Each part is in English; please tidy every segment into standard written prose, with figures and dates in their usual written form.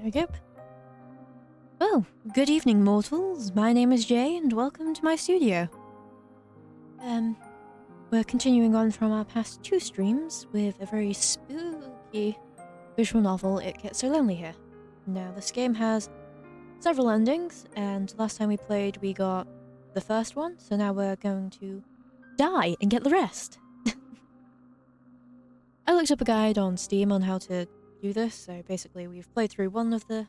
There we go. Well, good evening, mortals. My name is Jay, and welcome to my studio. We're continuing on from our past two streams with a very spooky visual novel, It Gets So Lonely Here. Now, this game has several endings, and last time we played, we got the first one, so now we're going to die and get the rest. I looked up a guide on Steam on how to do this, so basically we've played through one of the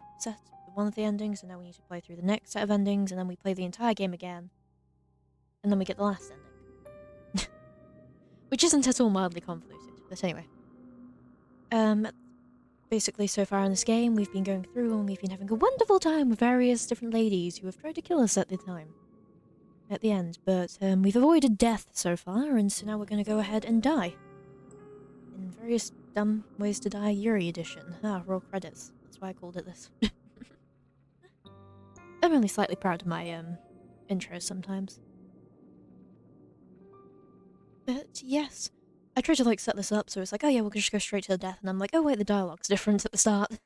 endings, and now we need to play through the next set of endings, and then we play the entire game again, and then we get the last ending. Which isn't at all mildly convoluted, but anyway. Basically so far in this game, we've been going through and we've been having a wonderful time with various different ladies who have tried to kill us at the end, but we've avoided death so far, and so now we're going to go ahead and die. In various dumb ways to die, Yuri edition. Roll credits. That's why I called it this. I'm only slightly proud of my intros sometimes. But yes, I tried to set this up so it's like, oh yeah, we'll just go straight to the death, and I'm like, oh wait, the dialogue's different at the start.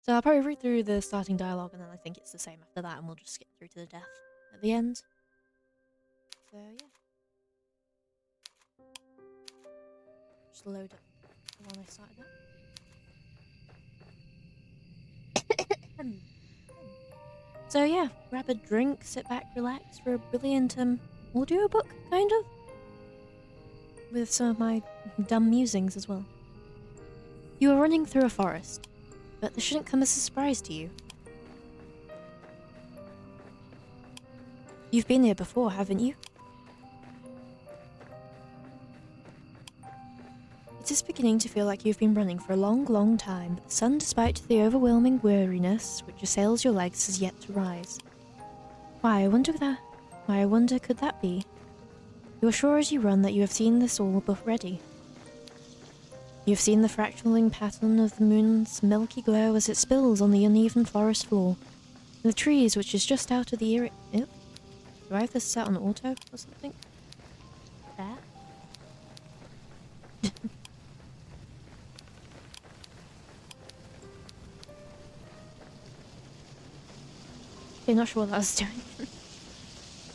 So I'll probably read through the starting dialogue, and then I think it's the same after that, and we'll just skip through to the death at the end. So yeah. Just load up the one I started up. So yeah, grab a drink, sit back, relax for a brilliant audiobook, kind of. With some of my dumb musings as well. You are running through a forest, but this shouldn't come as a surprise to you. You've been here before, haven't you? It is beginning to feel like you've been running for a long, long time, but the sun, despite the overwhelming weariness which assails your legs, has yet to rise. Why, I wonder could that be? You are sure as you run that you have seen this all already. You have seen the fractaling pattern of the moon's milky glow as it spills on the uneven forest floor, and the trees which is just out of the eerie... Do I have this set on auto or something? There? Okay, not sure what I was doing.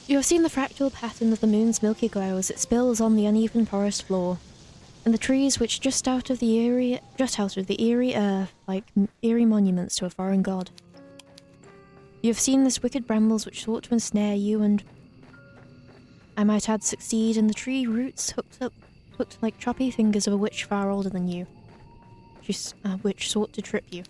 You have seen the fractal pattern of the moon's milky glow as it spills on the uneven forest floor, and the trees which jut out of the eerie earth like eerie monuments to a foreign god. You have seen this wicked brambles which sought to ensnare you, and I might add succeed, and the tree roots hooked like choppy fingers of a witch far older than you, which sought to trip you.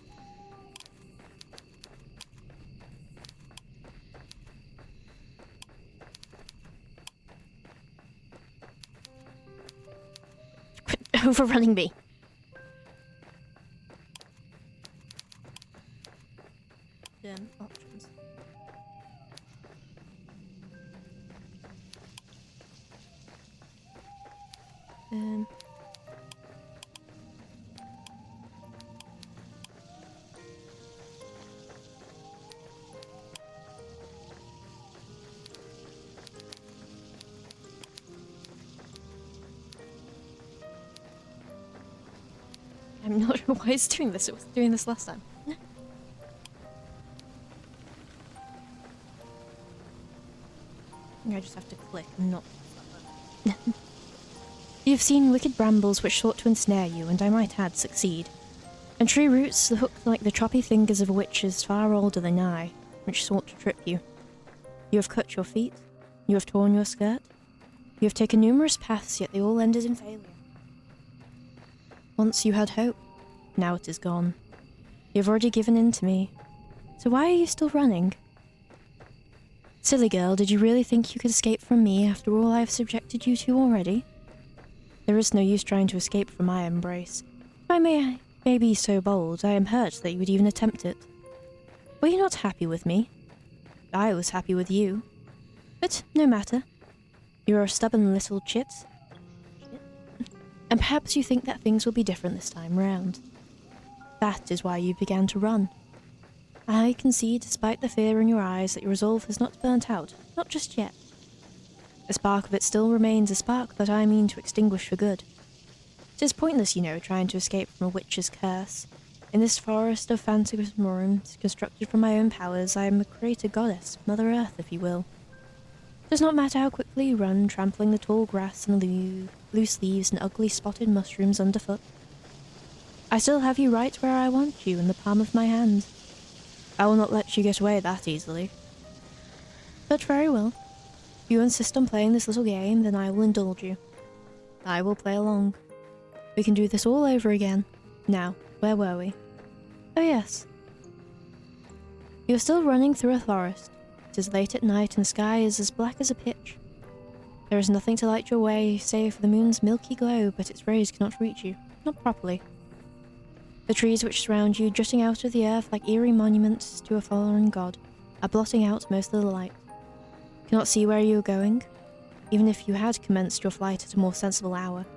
Overrunning me. Options. I'm not sure why it's doing this. It was doing this last time. I just have to click and not... You have seen wicked brambles which sought to ensnare you, and I might add succeed. And tree roots hooked like the choppy fingers of witches far older than I, which sought to trip you. You have cut your feet. You have torn your skirt. You have taken numerous paths, yet they all ended in failure. Once you had hope, now it is gone. You have already given in to me. So why are you still running? Silly girl, did you really think you could escape from me after all I have subjected you to already? There is no use trying to escape from my embrace. If I may be so bold, I am hurt that you would even attempt it. Were you not happy with me? I was happy with you. But no matter. You are a stubborn little chit. And perhaps you think that things will be different this time round. That is why you began to run. I can see, despite the fear in your eyes, that your resolve has not burnt out, not just yet. A spark of it still remains, a spark that I mean to extinguish for good. 'Tis pointless, you know, trying to escape from a witch's curse. In this forest of phantasmagories constructed from my own powers, I am a created goddess, Mother Earth, if you will. It does not matter how quickly you run, trampling the tall grass and loose leaves and ugly spotted mushrooms underfoot. I still have you right where I want you, in the palm of my hand. I will not let you get away that easily. But very well. If you insist on playing this little game, then I will indulge you. I will play along. We can do this all over again. Now, where were we? Oh yes. You are still running through a forest. It is late at night and the sky is as black as a pitch. There is nothing to light your way save for the moon's milky glow, but its rays cannot reach you. Not properly. The trees which surround you, jutting out of the earth like eerie monuments to a fallen god, are blotting out most of the light. You cannot see where you are going, even if you had commenced your flight at a more sensible hour.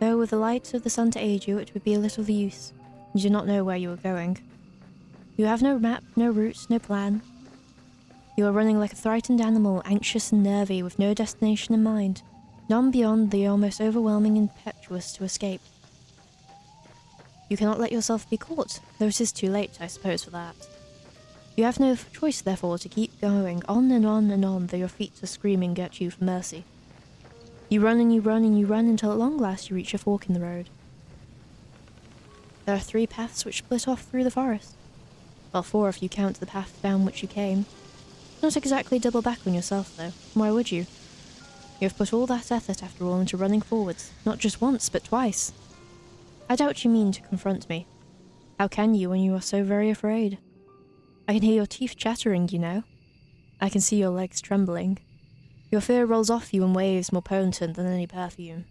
Though with the light of the sun to aid you, it would be a little of use. You do not know where you are going. You have no map, no route, no plan. You are running like a frightened animal, anxious and nervy, with no destination in mind, none beyond the almost overwhelming impetuous to escape. You cannot let yourself be caught, though it is too late, I suppose, for that. You have no choice, therefore, to keep going on and on and on, though your feet are screaming at you for mercy. You run and you run and you run until at long last you reach a fork in the road. There are 3 paths which split off through the forest. Well, 4 if you count the path down which you came. Not exactly double back on yourself, though. Why would you? You have put all that effort, after all, into running forwards, not just once, but twice. I doubt you mean to confront me. How can you when you are so very afraid? I can hear your teeth chattering, you know. I can see your legs trembling. Your fear rolls off you in waves more potent than any perfume.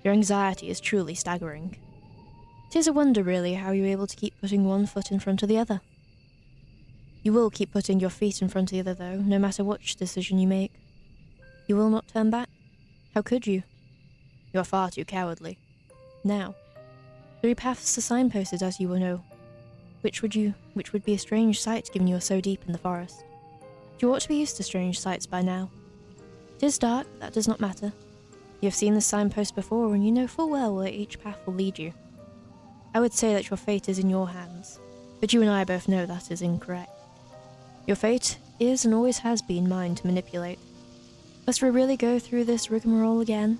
Your anxiety is truly staggering. It is a wonder, really, how you are able to keep putting one foot in front of the other. You will keep putting your feet in front of the other, though, no matter which decision you make. You will not turn back. How could you? You are far too cowardly. Now, 3 paths are signposted, as you will know. Which would be a strange sight, given you are so deep in the forest. You ought to be used to strange sights by now. It is dark, but that does not matter. You have seen this signpost before, and you know full well where each path will lead you. I would say that your fate is in your hands, but you and I both know that is incorrect. Your fate is and always has been mine to manipulate. Must we really go through this rigmarole again?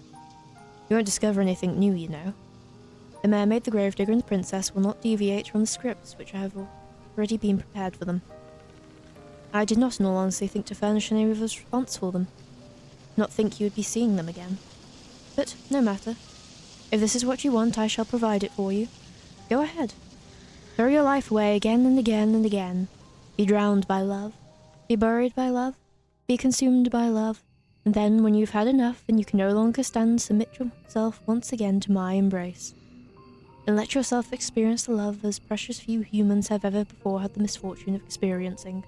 You won't discover anything new, you know. The mermaid, the gravedigger, and the princess will not deviate from the scripts which have already been prepared for them. I did not, in all honesty, think to furnish any response for them. Not think you would be seeing them again. But no matter. If this is what you want, I shall provide it for you. Go ahead. Throw your life away again and again and again. Be drowned by love. Be buried by love. Be consumed by love. And then, when you've had enough and you can no longer stand, submit yourself once again to my embrace. And let yourself experience the love as precious few humans have ever before had the misfortune of experiencing.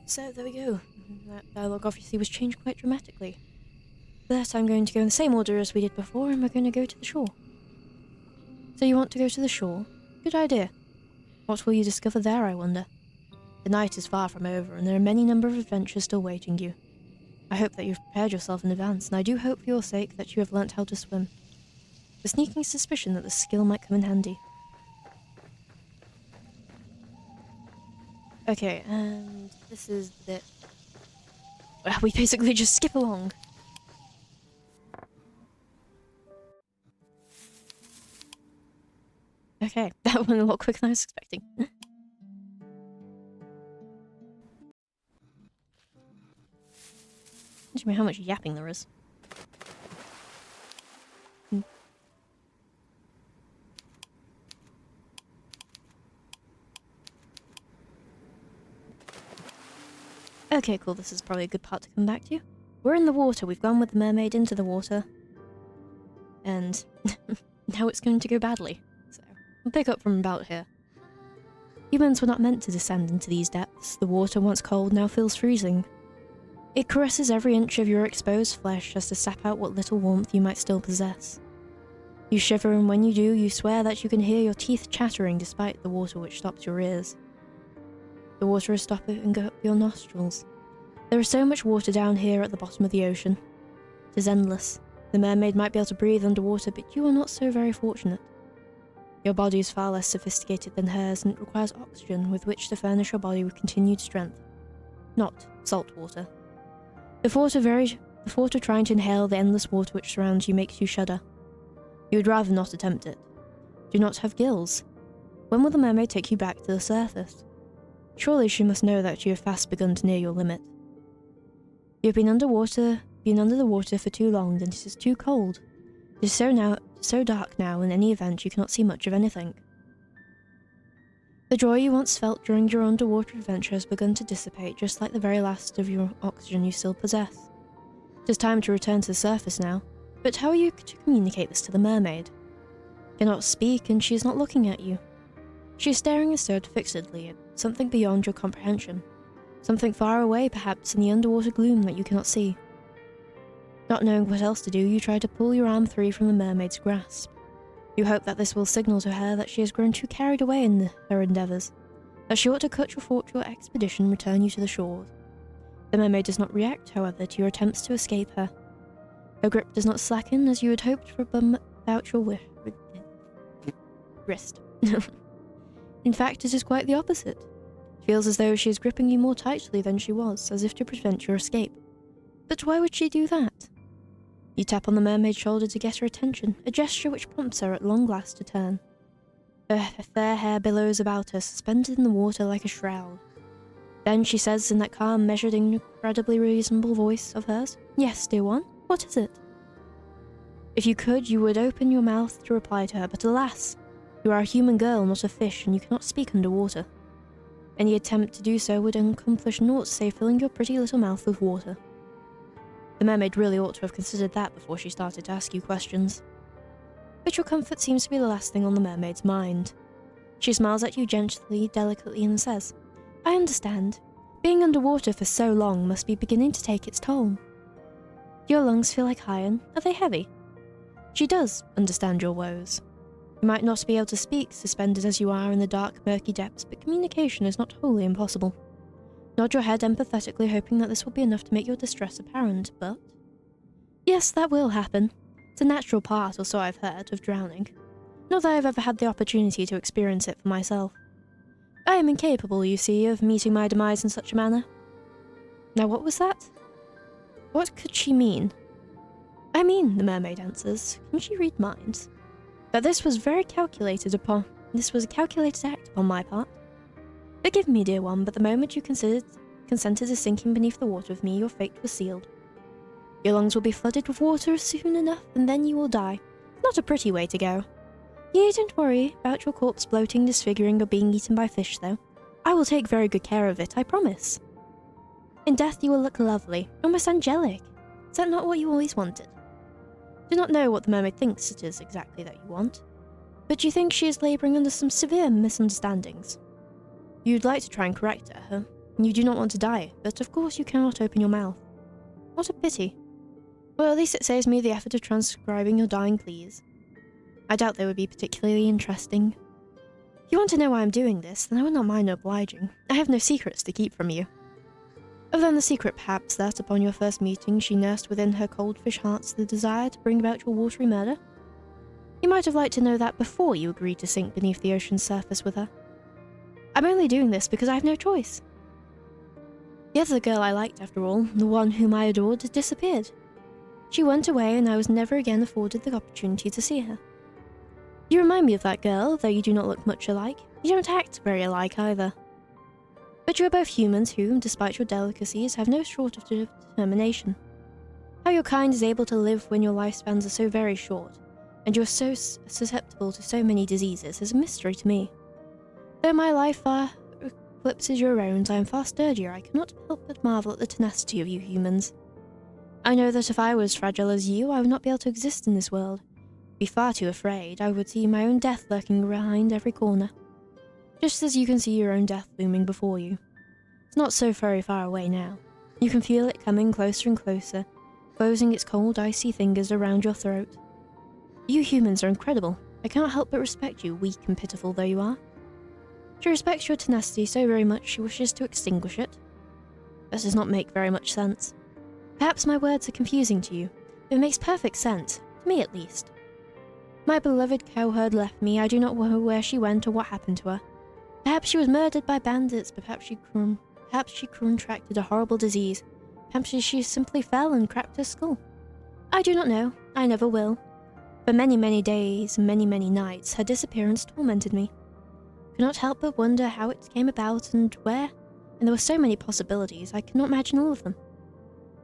So, there we go. That dialogue obviously was changed quite dramatically. But I'm going to go in the same order as we did before, and we're going to go to the shore. So you want to go to the shore? Good idea. What will you discover there, I wonder? The night is far from over, and there are many number of adventures still waiting you. I hope that you've prepared yourself in advance, and I do hope for your sake that you have learnt how to swim. The sneaking suspicion that the skill might come in handy. Okay, and this is the bit where we basically just skip along. Okay, that went a lot quicker than I was expecting. Show me how much yapping there is. Okay, cool, this is probably a good part to come back to. We're in the water, we've gone with the mermaid into the water. And now it's going to go badly. So, we'll pick up from about here. Humans were not meant to descend into these depths. The water, once cold, now feels freezing. It caresses every inch of your exposed flesh as to sap out what little warmth you might still possess. You shiver, and when you do, you swear that you can hear your teeth chattering despite the water which stops your ears. The water is stopping up your nostrils. There is so much water down here at the bottom of the ocean. It is endless. The mermaid might be able to breathe underwater, but you are not so very fortunate. Your body is far less sophisticated than hers, and it requires oxygen with which to furnish your body with continued strength. Not salt water. The thought of trying to inhale the endless water which surrounds you makes you shudder. You would rather not attempt it. Do not have gills. When will the mermaid take you back to the surface? Surely she must know that you have fast begun to near your limit. You have been under the water for too long, and it is too cold. It is so dark now, in any event, you cannot see much of anything. The joy you once felt during your underwater adventure has begun to dissipate, just like the very last of your oxygen you still possess. It is time to return to the surface now, but how are you to communicate this to the mermaid? You cannot speak, and she is not looking at you. She is staring instead fixedly at something beyond your comprehension, something far away perhaps in the underwater gloom that you cannot see. Not knowing what else to do, you try to pull your arm free from the mermaid's grasp. You hope that this will signal to her that she has grown too carried away in her endeavours, that she ought to cut short your expedition and return you to the shore. The mermaid does not react, however, to your attempts to escape her. Her grip does not slacken as you had hoped for about your wrist. In fact, it is quite the opposite. It feels as though she is gripping you more tightly than she was, as if to prevent your escape. But why would she do that? You tap on the mermaid's shoulder to get her attention, a gesture which prompts her at long last to turn. Her fair hair billows about her, suspended in the water like a shroud. Then she says in that calm, measured, incredibly reasonable voice of hers, "Yes, dear one, what is it?" If you could, you would open your mouth to reply to her, but alas, you are a human girl, not a fish, and you cannot speak underwater. Any attempt to do so would accomplish naught save filling your pretty little mouth with water. The mermaid really ought to have considered that before she started to ask you questions. But your comfort seems to be the last thing on the mermaid's mind. She smiles at you gently, delicately, and says, "I understand. Being underwater for so long must be beginning to take its toll. Your lungs feel like iron. Are they heavy?" She does understand your woes. You might not be able to speak, suspended as you are in the dark, murky depths, but communication is not wholly impossible. Nod your head empathetically, hoping that this will be enough to make your distress apparent, but... Yes, that will happen. It's a natural part, or so I've heard, of drowning. Not that I've ever had the opportunity to experience it for myself. I am incapable, you see, of meeting my demise in such a manner. Now what was that? What could she mean? I mean, the mermaid answers, can she read minds? That this was a calculated act upon my part. Forgive me, dear one, but the moment you consented to sinking beneath the water with me, your fate was sealed. Your lungs will be flooded with water soon enough, and then you will die. Not a pretty way to go. You needn't worry about your corpse bloating, disfiguring, or being eaten by fish, though. I will take very good care of it, I promise. In death you will look lovely, almost angelic. Is that not what you always wanted? Do not know what the mermaid thinks it is exactly that you want, but you think she is labouring under some severe misunderstandings. You'd like to try and correct her, and you do not want to die, but of course you cannot open your mouth. What a pity. Well, at least it saves me the effort of transcribing your dying pleas. I doubt they would be particularly interesting. If you want to know why I'm doing this, then I would not mind obliging. I have no secrets to keep from you. Other than the secret, perhaps, that upon your first meeting she nursed within her cold fish hearts the desire to bring about your watery murder. You might have liked to know that before you agreed to sink beneath the ocean's surface with her. I'm only doing this because I have no choice. The other girl I liked, after all, the one whom I adored, had disappeared. She went away, and I was never again afforded the opportunity to see her. You remind me of that girl, though you do not look much alike. You don't act very alike either. But you are both humans who, despite your delicacies, have no short of determination. How your kind is able to live when your lifespans are so very short, and you are so susceptible to so many diseases, is a mystery to me. Though my life far eclipses your own, I am far sturdier. I cannot help but marvel at the tenacity of you humans. I know that if I were as fragile as you, I would not be able to exist in this world. Be far too afraid. I would see my own death lurking behind every corner. Just as you can see your own death looming before you. It's not so very far away now. You can feel it coming closer and closer, closing its cold, icy fingers around your throat. You humans are incredible. I cannot help but respect you, weak and pitiful though you are. She respects your tenacity so very much she wishes to extinguish it. That does not make very much sense. Perhaps my words are confusing to you, but it makes perfect sense, to me at least. My beloved cowherd left me. I do not know where she went or what happened to her. Perhaps she was murdered by bandits, perhaps she contracted a horrible disease. Perhaps she simply fell and cracked her skull. I do not know. I never will. For many, many days, many, many nights, her disappearance tormented me. I could not help but wonder how it came about and where, and there were so many possibilities, I could not imagine all of them.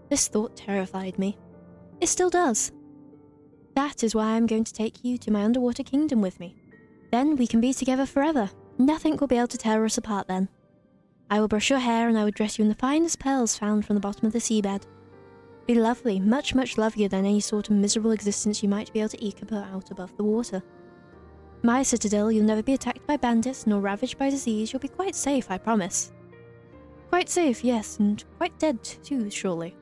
This thought terrified me. It still does. That is why I am going to take you to my underwater kingdom with me. Then we can be together forever. Nothing will be able to tear us apart then. I will brush your hair and I will dress you in the finest pearls found from the bottom of the seabed. Be lovely, much, much lovelier than any sort of miserable existence you might be able to eke out above the water. My citadel, you'll never be attacked by bandits nor ravaged by disease. You'll be quite safe, I promise. Quite safe, yes, and quite dead too, surely.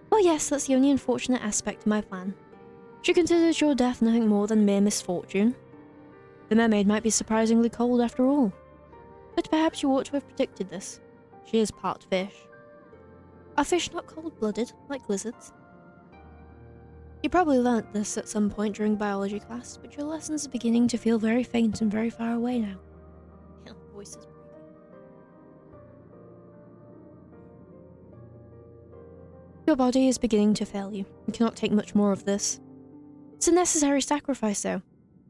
Well, yes, that's the only unfortunate aspect of my plan. She considers your death nothing more than mere misfortune. The mermaid might be surprisingly cold after all. But perhaps you ought to have predicted this. She is part fish. Are fish not cold-blooded, like lizards? You probably learnt this at some point during biology class, but your lessons are beginning to feel very faint and very far away now. Yeah, voice is breaking. Your body is beginning to fail you. You cannot take much more of this. It's a necessary sacrifice, though.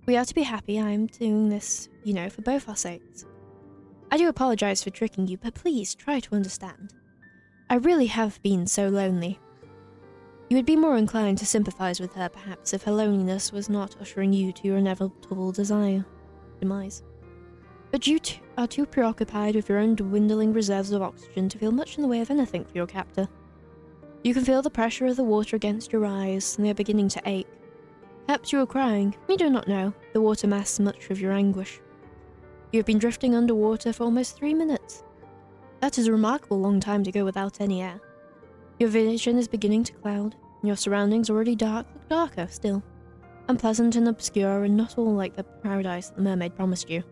We are to be happy. I am doing this, for both our sakes. I do apologize for tricking you, but please try to understand. I really have been so lonely. You would be more inclined to sympathize with her, perhaps, if her loneliness was not ushering you to your inevitable demise. But you are too preoccupied with your own dwindling reserves of oxygen to feel much in the way of anything for your captor. You can feel the pressure of the water against your eyes, and they are beginning to ache. Perhaps you are crying. You do not know. The water masks much of your anguish. You have been drifting underwater for almost 3 minutes. That is a remarkable long time to go without any air. Your vision is beginning to cloud, and your surroundings already look darker still. Unpleasant and obscure, and not all like the paradise that the mermaid promised you.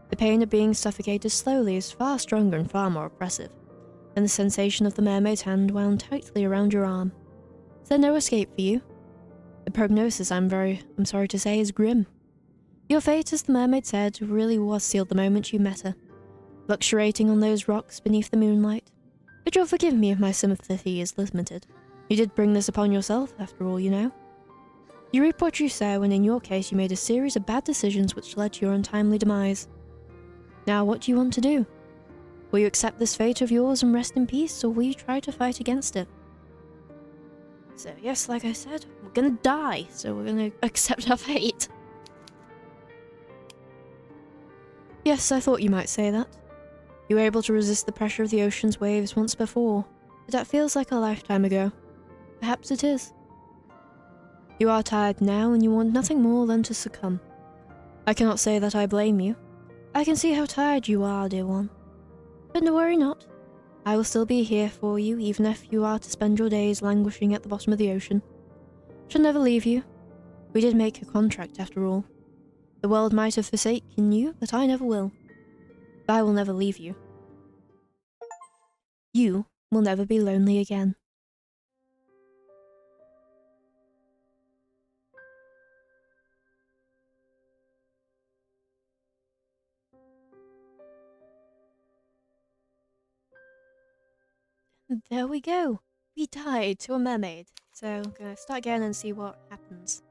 The pain of being suffocated slowly is far stronger and far more oppressive, and the sensation of the mermaid's hand wound tightly around your arm. Is there no escape for you? The prognosis, I'm sorry to say, is grim. Your fate, as the mermaid said, really was sealed the moment you met her, luxuriating on those rocks beneath the moonlight. But you'll forgive me if my sympathy is limited. You did bring this upon yourself, after all, You reap what you sow, and in your case you made a series of bad decisions which led to your untimely demise. Now what do you want to do? Will you accept this fate of yours and rest in peace, or will you try to fight against it? So yes, like I said, we're gonna die, so we're gonna accept our fate. Yes, I thought you might say that. You were able to resist the pressure of the ocean's waves once before, but that feels like a lifetime ago. Perhaps it is. You are tired now, and you want nothing more than to succumb. I cannot say that I blame you. I can see how tired you are, dear one. But no, worry not. I will still be here for you, even if you are to spend your days languishing at the bottom of the ocean. I shall never leave you. We did make a contract, after all. The world might have forsaken you, but I never will. I will never leave you. You will never be lonely again. There we go. We died to a mermaid. So I'm gonna start again and see what happens.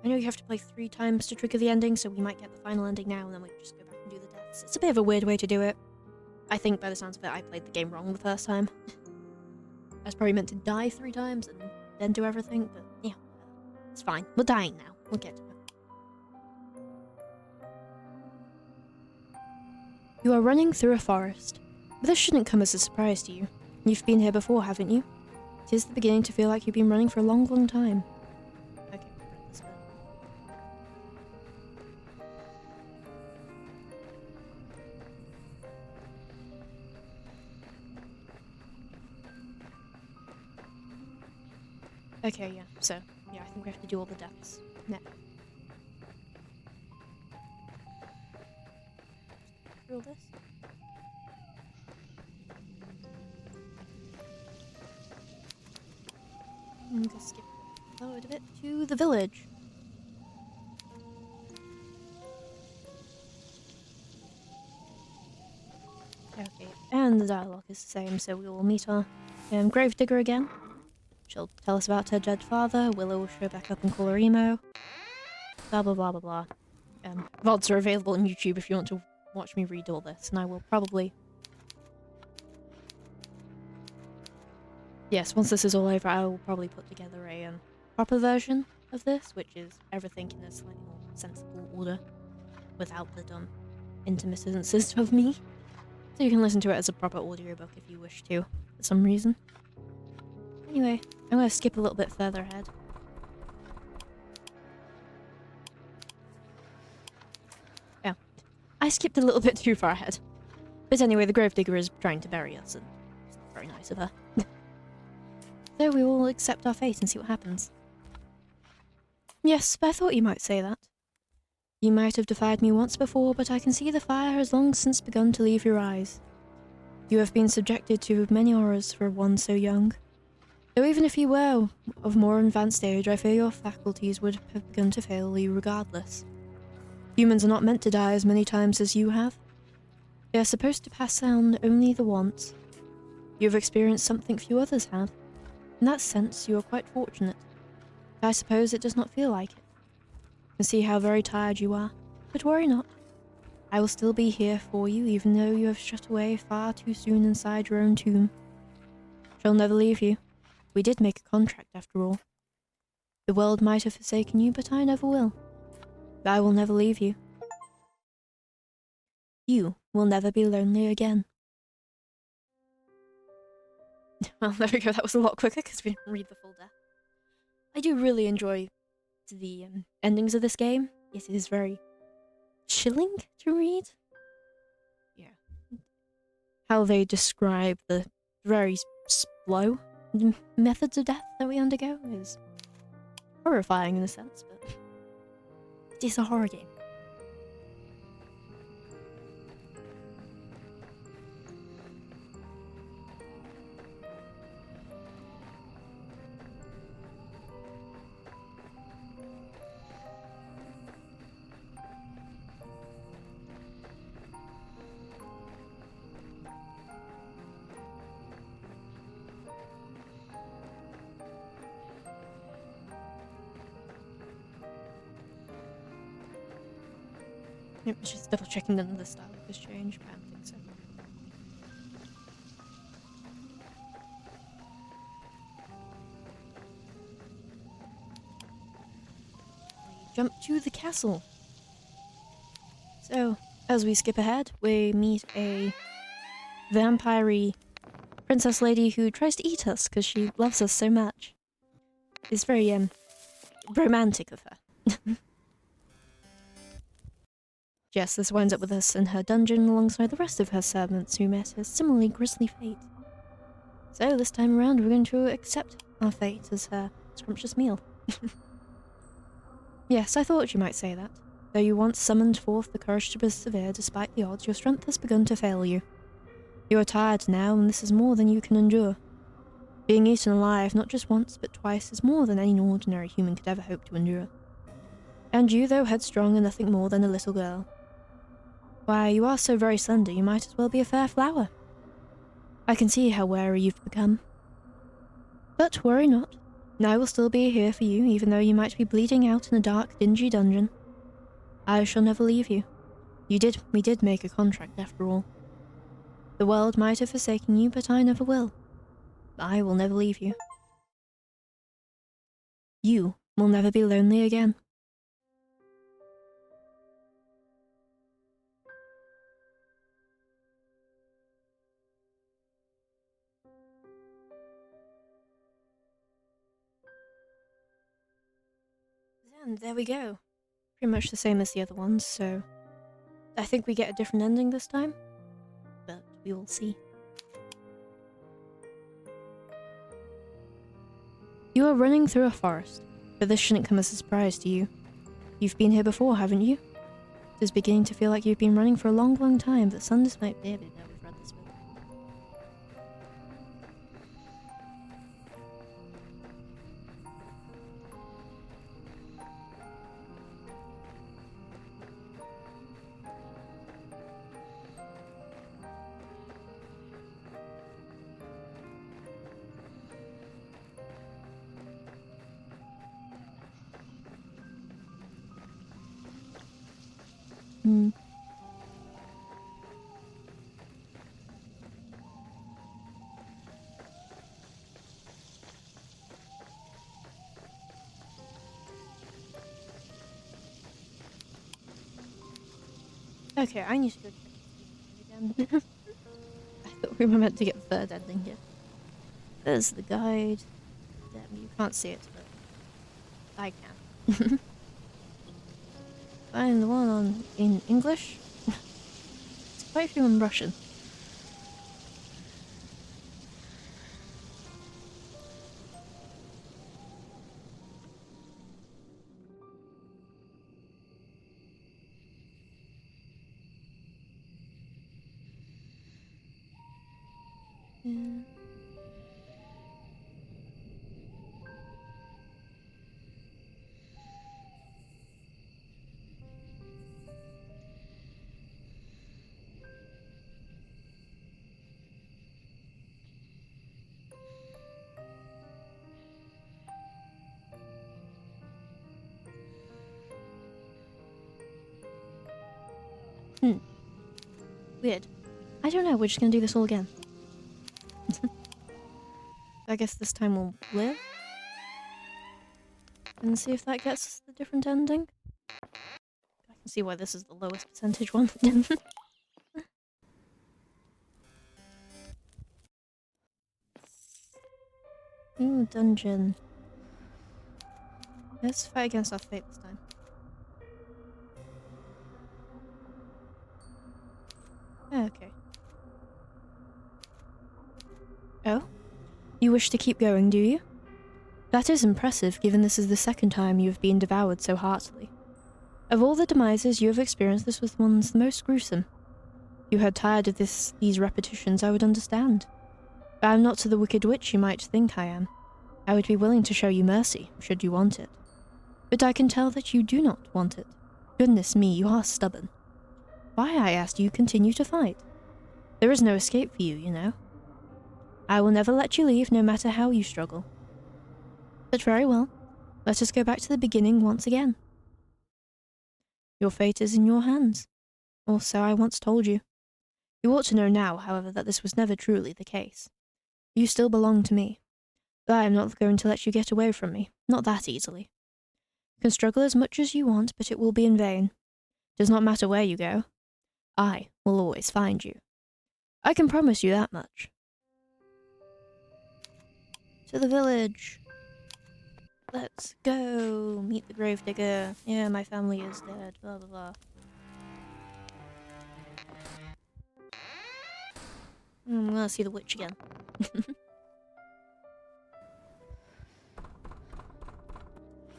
I know you have to play 3 times to trigger the ending, so we might get the final ending now and then we can just go back and do the deaths. It's a bit of a weird way to do it. I think by the sounds of it, I played the game wrong the first time. I was probably meant to die 3 times and then do everything, but yeah, it's fine. We're dying now. We'll get to it. You are running through a forest. But this shouldn't come as a surprise to you. You've been here before, haven't you? It is beginning to feel like you've been running for a long, long time. Okay, this bit. Okay, yeah, so, yeah, I think we have to do all the deaths. No. Through all this? I'm gonna skip forward a bit to the village. and the dialogue is the same, so we will meet our gravedigger again. She'll tell us about her dead father, Willow will show back up and call her emo. Blah blah blah blah blah. VODs are available on YouTube if you want to watch me read all this, and I will probably... Yes, once this is all over, I will probably put together a proper version of this, which is everything in a slightly more sensible order, without the dumb intermittences of me. So you can listen to it as a proper audiobook if you wish to, for some reason. Anyway, I'm going to skip a little bit further ahead. Yeah, I skipped a little bit too far ahead. But anyway, the gravedigger is trying to bury us, and it's not very nice of her. So we will accept our fate and see what happens. Yes, I thought you might say that. You might have defied me once before, but I can see the fire has long since begun to leave your eyes. You have been subjected to many horrors for one so young. Though even if you were of more advanced age, I fear your faculties would have begun to fail you regardless. Humans are not meant to die as many times as you have. They are supposed to pass down only the once. You have experienced something few others have. In that sense, you are quite fortunate. But I suppose it does not feel like it. I can see how very tired you are, but worry not. I will still be here for you, even though you have shut away far too soon inside your own tomb. Shall never leave you. We did make a contract, after all. The world might have forsaken you, but I never will. I will never leave you. You will never be lonely again. Well, there we go. That was a lot quicker because we didn't read the full death. I do really enjoy the endings of this game. It is very chilling to read. Yeah. How they describe the very slow methods of death that we undergo is horrifying in a sense, but it is a horror game. Yep, just double checking that the style has changed, but I don't think so. We jump to the castle. So, as we skip ahead, we meet a vampire-y princess lady who tries to eat us because she loves us so much. It's very, romantic of her. Yes, this winds up with us in her dungeon alongside the rest of her servants who met a similarly grisly fate. So this time around we're going to accept our fate as her scrumptious meal. Yes, I thought you might say that. Though you once summoned forth the courage to persevere despite the odds, your strength has begun to fail you. You are tired now, and this is more than you can endure. Being eaten alive not just once but twice is more than any ordinary human could ever hope to endure. And you, though headstrong, are nothing more than a little girl. Why, you are so very slender, you might as well be a fair flower. I can see how wary you've become. But worry not. I will still be here for you, even though you might be bleeding out in a dark, dingy dungeon. I shall never leave you. We did make a contract, after all. The world might have forsaken you, but I never will. I will never leave you. You will never be lonely again. And there we go. Pretty much the same as the other ones, so I think we get a different ending this time, but we will see. You are running through a forest, but this shouldn't come as a surprise to you. You've been here before, haven't you? It is beginning to feel like you've been running for a long, long time, but sun might be able to know we've read this bit. Hmm. Okay, I need to go check this again. I thought we were meant to get the third ending here. There's the guide. Damn, you can't see it, but I can. Find the one in English. It's quite a few in Russian. Yeah. Weird. I don't know, we're just gonna do this all again. I guess this time we'll live. And see if that gets us the different ending. I can see why this is the lowest percentage one. Ooh, dungeon. Let's fight against our fate this time. Okay. Oh? You wish to keep going, do you? That is impressive, given this is the second time you have been devoured so heartily. Of all the demises you have experienced, this was one's the most gruesome. If you had tired of these repetitions, I would understand. But I am not the wicked witch you might think I am. I would be willing to show you mercy, should you want it. But I can tell that you do not want it. Goodness me, you are stubborn. Why, I asked you, continue to fight? There is no escape for you, you know. I will never let you leave, no matter how you struggle. But very well. Let us go back to the beginning once again. Your fate is in your hands. Or so I once told you. You ought to know now, however, that this was never truly the case. You still belong to me. But I am not going to let you get away from me, not that easily. You can struggle as much as you want, but it will be in vain. It does not matter where you go. I will always find you. I can promise you that much. To the village. Let's go meet the gravedigger. Yeah, my family is dead. Blah, blah, blah. I'm gonna see the witch again.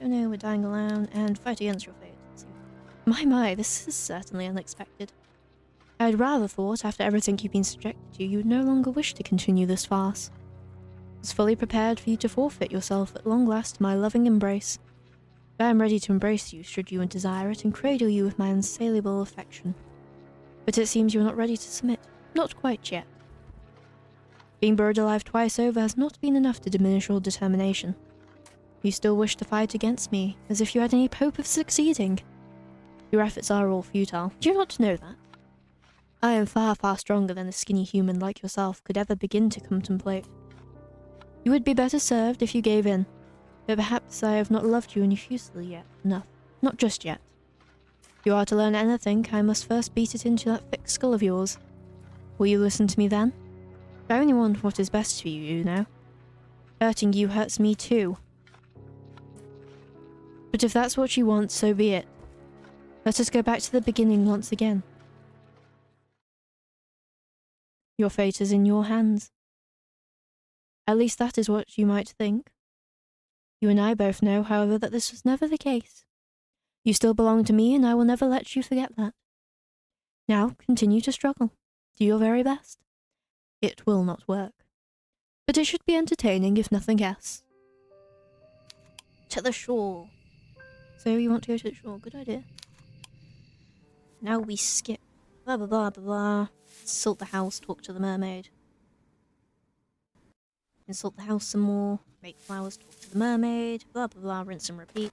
Oh no, we're dying alone and fight against your fate. My, this is certainly unexpected. I had rather thought, after everything you've been subjected to, you would no longer wish to continue this farce. I was fully prepared for you to forfeit yourself at long last to my loving embrace. But I am ready to embrace you, should you desire it, and cradle you with my insatiable affection. But it seems you are not ready to submit. Not quite yet. Being buried alive twice over has not been enough to diminish your determination. You still wish to fight against me, as if you had any hope of succeeding. Your efforts are all futile. Do you not know that? I am far, far stronger than a skinny human like yourself could ever begin to contemplate. You would be better served if you gave in, but perhaps I have not loved you effusively yet enough. Not just yet. If you are to learn anything, I must first beat it into that thick skull of yours. Will you listen to me then? I only want what is best for you, you know. Hurting you hurts me too. But if that's what you want, so be it. Let us go back to the beginning once again. Your fate is in your hands. At least that is what you might think. You and I both know, however, that this was never the case. You still belong to me, and I will never let you forget that. Now, continue to struggle. Do your very best. It will not work. But it should be entertaining, if nothing else. To the shore. So you want to go to the shore? Good idea. Now we skip. Blah, blah, blah, blah, blah. Insult the house, talk to the mermaid. Insult the house some more. Make flowers, talk to the mermaid. Blah, blah, blah. Rinse and repeat.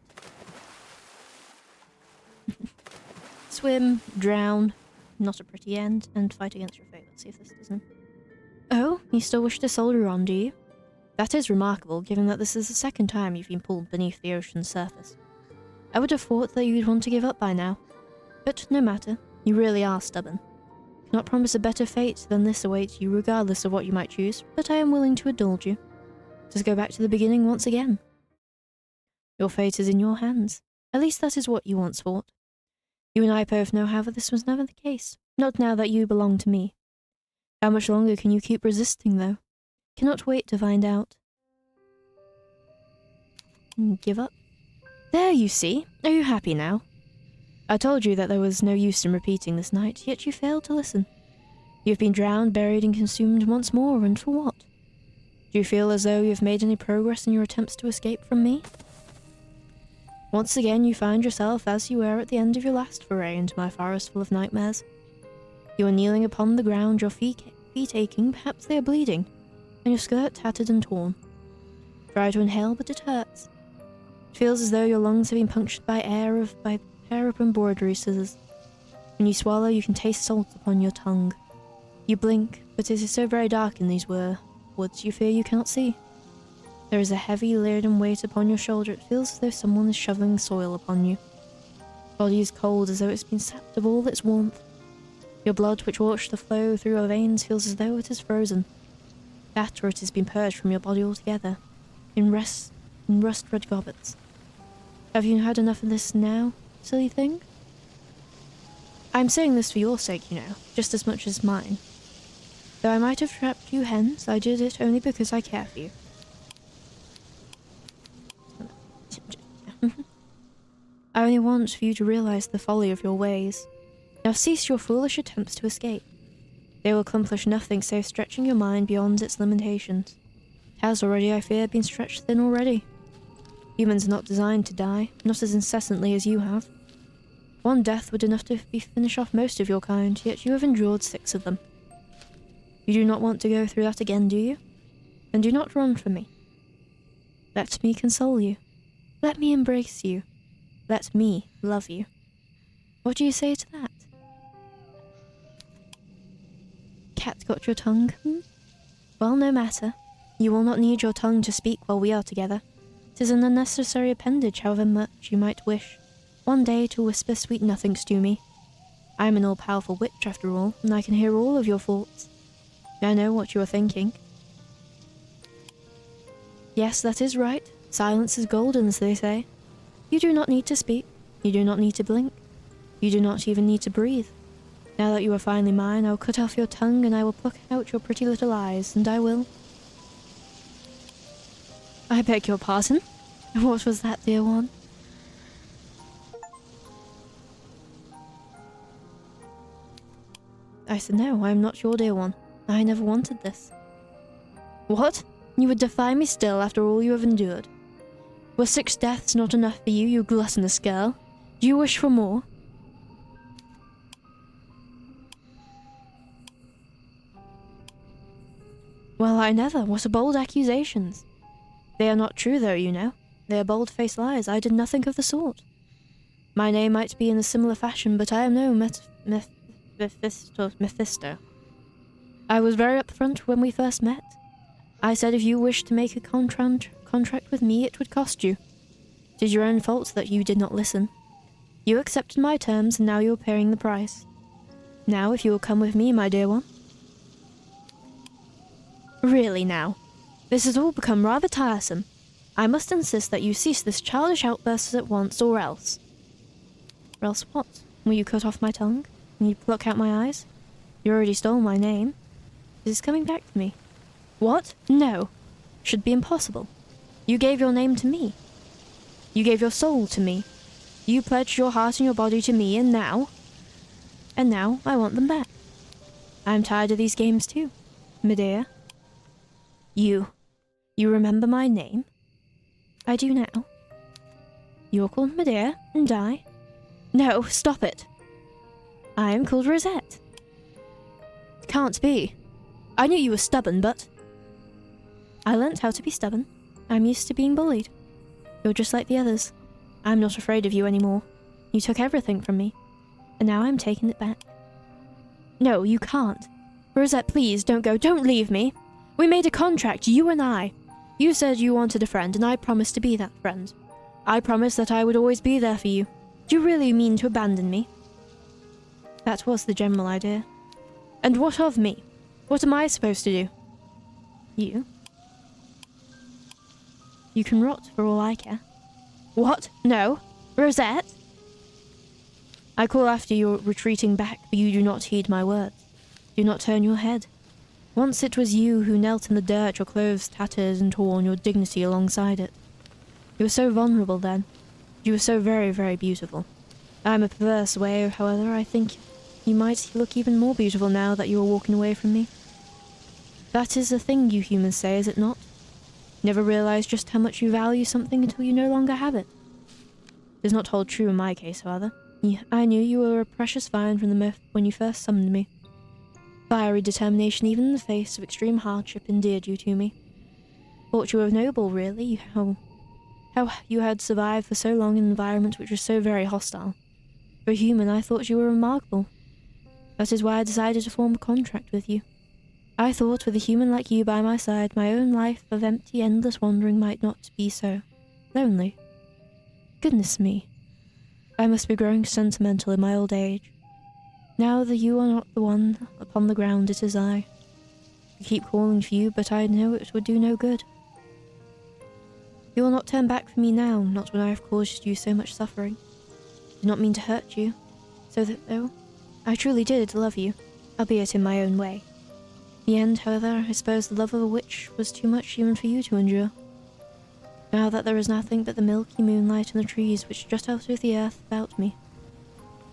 Swim, drown, not a pretty end, and fight against your fate. Let's see if this doesn't. Oh, you still wish to soldier on, do you? That is remarkable, given that this is the second time you've been pulled beneath the ocean's surface. I would have thought that you'd want to give up by now. But no matter, you really are stubborn. Cannot promise a better fate than this awaits you regardless of what you might choose, but I am willing to indulge you. Just go back to the beginning once again. Your fate is in your hands. At least that is what you once thought. You and I both know, however, this was never the case. Not now that you belong to me. How much longer can you keep resisting, though? Cannot wait to find out. Give up? There, you see. Are you happy now? I told you that there was no use in repeating this night, yet you failed to listen. You have been drowned, buried, and consumed once more, and for what? Do you feel as though you have made any progress in your attempts to escape from me? Once again, you find yourself as you were at the end of your last foray into my forest full of nightmares. You are kneeling upon the ground, your feet aching, perhaps they are bleeding, and your skirt tattered and torn. Try to inhale, but it hurts. It feels as though your lungs have been punctured by a pair of embroidery scissors. When you swallow, you can taste salt upon your tongue. You blink, but it is so very dark in these woods you fear you cannot see. There is a heavy, laden weight upon your shoulder. It feels as though someone is shoveling soil upon you. Your body is cold, as though it's been sapped of all its warmth. Your blood, which ought to flow through your veins, feels as though it is frozen. That, or it has been purged from your body altogether, in rust-red gobbets. Have you had enough of this now, silly thing? I'm saying this for your sake, you know, just as much as mine. Though I might have trapped you hence, I did it only because I care for you. I only want for you to realize the folly of your ways. Now cease your foolish attempts to escape. They will accomplish nothing save stretching your mind beyond its limitations. It has already, I fear, been stretched thin already. Humans are not designed to die, not as incessantly as you have. One death would enough to finish off most of your kind, yet you have endured 6 of them. You do not want to go through that again, do you? Then do not run from me. Let me console you. Let me embrace you. Let me love you. What do you say to that? Cat got your tongue, Well, no matter. You will not need your tongue to speak while we are together. 'Tis an unnecessary appendage, however much you might wish one day to whisper sweet nothings to me. I am an all-powerful witch, after all, and I can hear all of your thoughts. I know what you are thinking. Yes, that is right. Silence is golden, as they say. You do not need to speak. You do not need to blink. You do not even need to breathe. Now that you are finally mine, I will cut off your tongue and I will pluck out your pretty little eyes, and I will... I beg your pardon? What was that, dear one? I said no, I am not your dear one. I never wanted this. What? You would defy me still after all you have endured? Were 6 deaths not enough for you, you gluttonous girl? Do you wish for more? Well, I never. What a bold accusations. They are not true, though, you know. They are bold-faced lies. I did nothing of the sort. My name might be in a similar fashion, but I am no Mephisto. I was very upfront when we first met. I said if you wished to make a contract with me, it would cost you. It is your own fault that you did not listen. You accepted my terms, and now you are paying the price. Now, if you will come with me, my dear one. Really now, this has all become rather tiresome. I must insist that you cease this childish outburst at once, or else. Or else what? Will you cut off my tongue? Will you pluck out my eyes? You already stole my name. It is coming back to me. What? No. Should be impossible. You gave your name to me. You gave your soul to me. You pledged your heart and your body to me, and now I want them back. I'm tired of these games too, Medea. You remember my name? I do now. You're called Medea, and I? No, stop it. I am called Rosette. Can't be. I knew you were stubborn, but... I learnt how to be stubborn. I'm used to being bullied. You're just like the others. I'm not afraid of you anymore. You took everything from me. and now I'm taking it back. No, you can't. Rosette, please, don't go. Don't leave me. We made a contract, you and I. You said you wanted a friend, and I promised to be that friend. I promised that I would always be there for you. Do you really mean to abandon me? That was the general idea. And what of me? What am I supposed to do? You? You can rot for all I care. What? No? Rosette? I call after your retreating back, but you do not heed my words. Do not turn your head. Once it was you who knelt in the dirt, your clothes tattered and torn, your dignity alongside it. You were so vulnerable then. You were so very, very beautiful. I am a perverse way, however, I think you might look even more beautiful now that you are walking away from me. That is the thing you humans say, is it not? Never realize just how much you value something until you no longer have it. It does not hold true in my case, however. I knew you were a precious find from the myth when you first summoned me. Fiery determination, even in the face of extreme hardship, endeared you to me. Thought you were noble, really. How you had survived for so long in an environment which was so very hostile. For a human, I thought you were remarkable. That is why I decided to form a contract with you. I thought with a human like you by my side, my own life of empty, endless wandering might not be so lonely. Goodness me. I must be growing sentimental in my old age. Now that you are not the one upon the ground, it is I. I keep calling for you, but I know it would do no good. You will not turn back from me now, not when I have caused you so much suffering. I did not mean to hurt you, so that though I truly did love you, albeit in my own way. In the end, however, I suppose the love of a witch was too much even for you to endure. Now that there is nothing but the milky moonlight and the trees which jut out of the earth about me.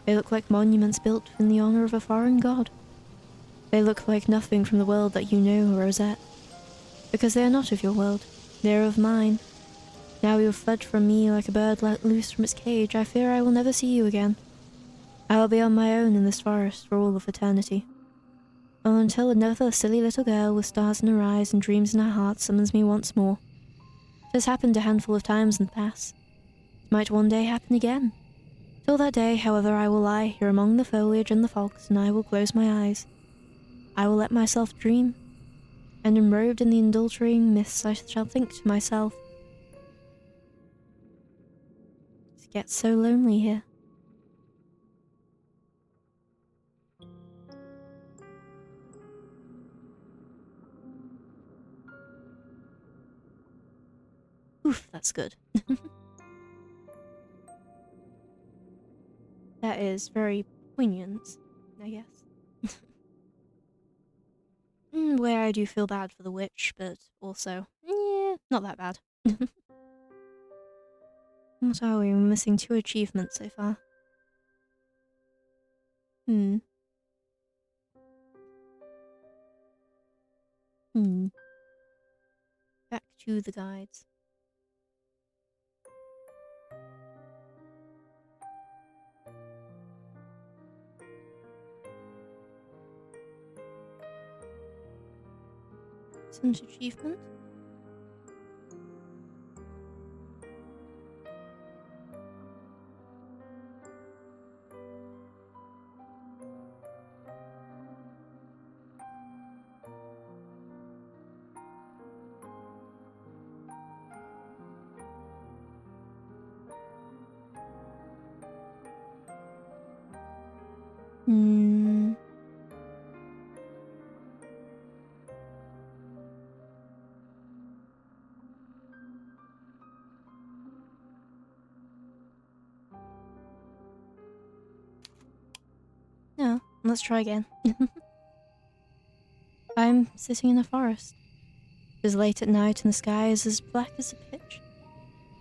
They look like monuments built in the honor of a foreign god. They look like nothing from the world that you know, Rosette. Because they are not of your world, they are of mine. Now you have fled from me like a bird let loose from its cage. I fear I will never see you again. I will be on my own in this forest for all of eternity. Well, until another silly little girl with stars in her eyes and dreams in her heart summons me once more. It has happened a handful of times in the past. It might one day happen again. Till that day, however, I will lie here among the foliage and the fogs, and I will close my eyes. I will let myself dream, and enrobed in the indulging mists I shall think to myself, it gets so lonely here. Oof, that's good. That is very poignant, I guess. Where I do feel bad for the witch, but also, not that bad. What are we? We're missing 2 achievements so far. Back to the guides. Recent achievement? No, let's try again. I'm sitting in a forest. It is late at night and the sky is as black as a pitch.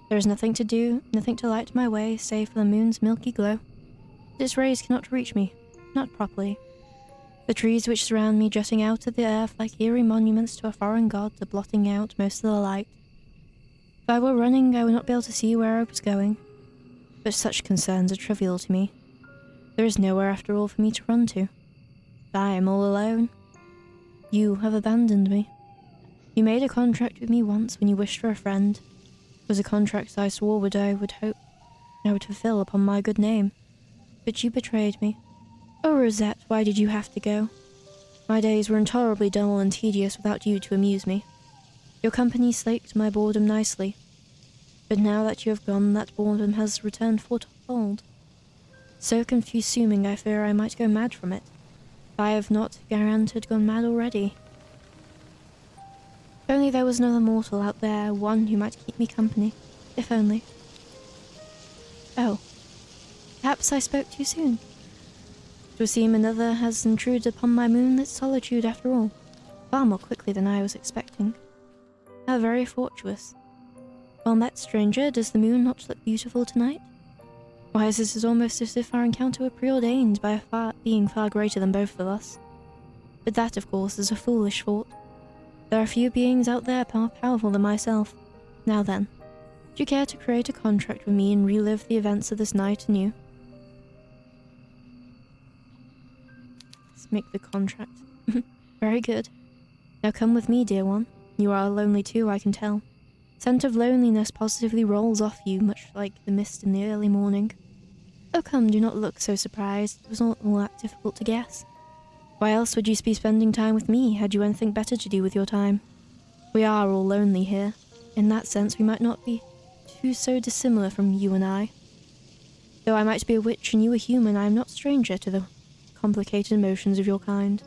There is nothing to do, nothing to light my way save for the moon's milky glow. Its rays cannot reach me, not properly. The trees which surround me jutting out of the earth like eerie monuments to a foreign god are blotting out most of the light. If I were running, I would not be able to see where I was going. But such concerns are trivial to me. There is nowhere after all for me to run to. I am all alone. You have abandoned me. You made a contract with me once when you wished for a friend. It was a contract I swore I would hope I would fulfill upon my good name. But you betrayed me. Oh, Rosette, why did you have to go? My days were intolerably dull and tedious without you to amuse me. Your company slaked my boredom nicely. But now that you have gone, that boredom has returned fourfold. So consuming I fear I might go mad from it. If I have not guaranteed gone mad already. If only there was another mortal out there, one who might keep me company. If only. Oh. Perhaps I spoke too soon. It would seem another has intruded upon my moonlit solitude after all, far more quickly than I was expecting. How very fortuitous. Well met, stranger. Does the moon not look beautiful tonight? Why, this is almost as if our encounter were preordained by a being far greater than both of us. But that, of course, is a foolish thought. There are few beings out there more powerful than myself. Now then, do you care to create a contract with me and relive the events of this night anew? Let's make the contract. Very good. Now come with me, dear one. You are lonely too, I can tell. Scent of loneliness positively rolls off you, much like the mist in the early morning. Oh come, do not look so surprised. It was not all that difficult to guess. Why else would you be spending time with me, had you anything better to do with your time? We are all lonely here. In that sense, we might not be too so dissimilar from you and I. Though I might be a witch and you a human, I am not stranger to the complicated emotions of your kind.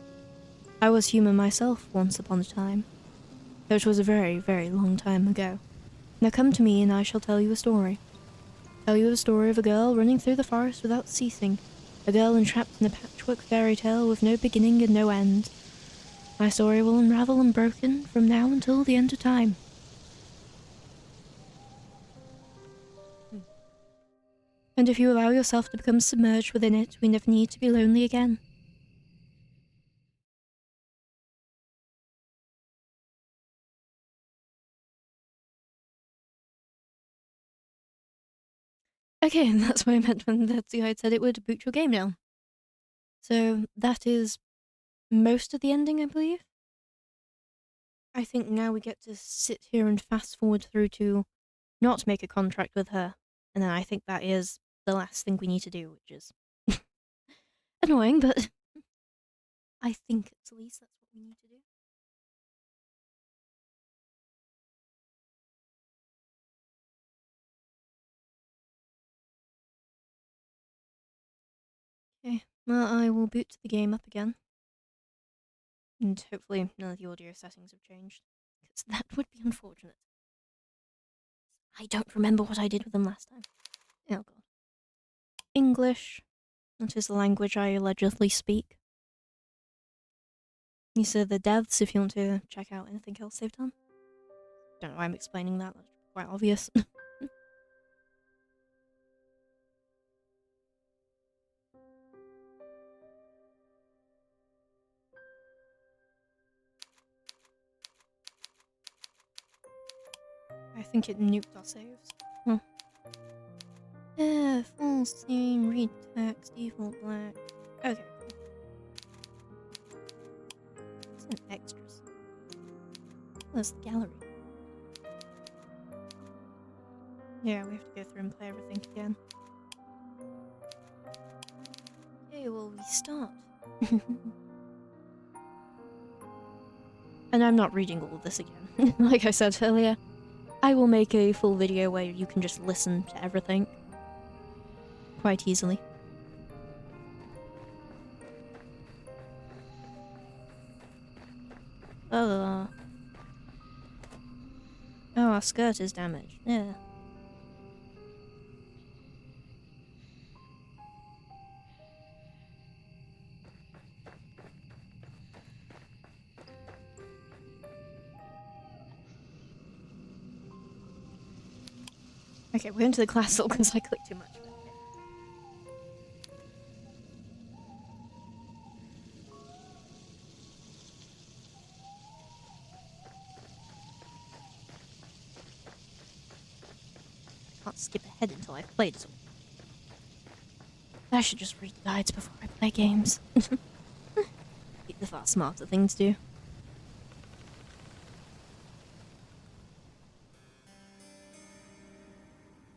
I was human myself once upon a time, though it was a very, very long time ago. Now come to me and I shall tell you a story. Tell you the story of a girl running through the forest without ceasing, a girl entrapped in a patchwork fairy tale with no beginning and no end. My story will unravel unbroken from now until the end of time. And if you allow yourself to become submerged within it, we never need to be lonely again. Okay, and that's what I meant when that's the guy said it would boot your game down. So that is most of the ending, I believe. I think now we get to sit here and fast forward through to not make a contract with her. And then I think that is the last thing we need to do, which is annoying, but I think at least that's what we need to do. Okay, well, I will boot the game up again. And hopefully none of the audio settings have changed, because that would be unfortunate. I don't remember what I did with them last time. Oh god. English. That is the language I allegedly speak. These are the devs if you want to check out anything else they've done. Don't know why I'm explaining that, that's quite obvious. I think it nuked our saves. Huh. Full scene, read text, default black. Okay, cool. It's in extras. There's the gallery. Yeah, we have to go through and play everything again. Okay, well, we start. And I'm not reading all of this again. Like I said earlier, I will make a full video where you can just listen to everything quite easily. Oh, our skirt is damaged. Yeah. Okay, we're into the classical because I clicked too much. I can't skip ahead until I've played it all. I should just read the guides before I play games. Be the far smarter thing to do.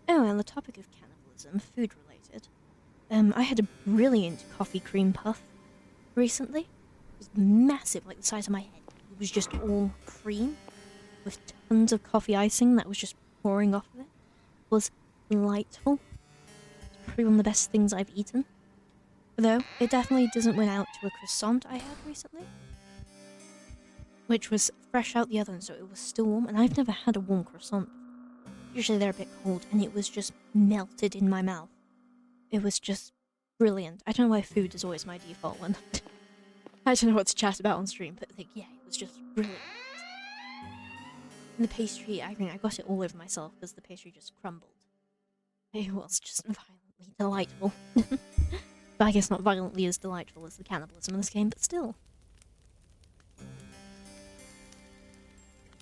Oh, and the topic of cannibalism, food related. I had a brilliant coffee cream puff recently. It was massive, like the size of my head. It was just all cream with tons of coffee icing that was just pouring off of it. It was delightful. It's probably one of the best things I've eaten. Though, it definitely doesn't win out to a croissant I had recently, which was fresh out the oven, so it was still warm, and I've never had a warm croissant. Usually they're a bit cold, and it was just melted in my mouth. It was just brilliant. I don't know why food is always my default one. I don't know what to chat about on stream, but like, yeah, it was just brilliant. And the pastry, I think I got it all over myself because the pastry just crumbled. It was just violently delightful. But I guess not violently as delightful as the cannibalism in this game, but still.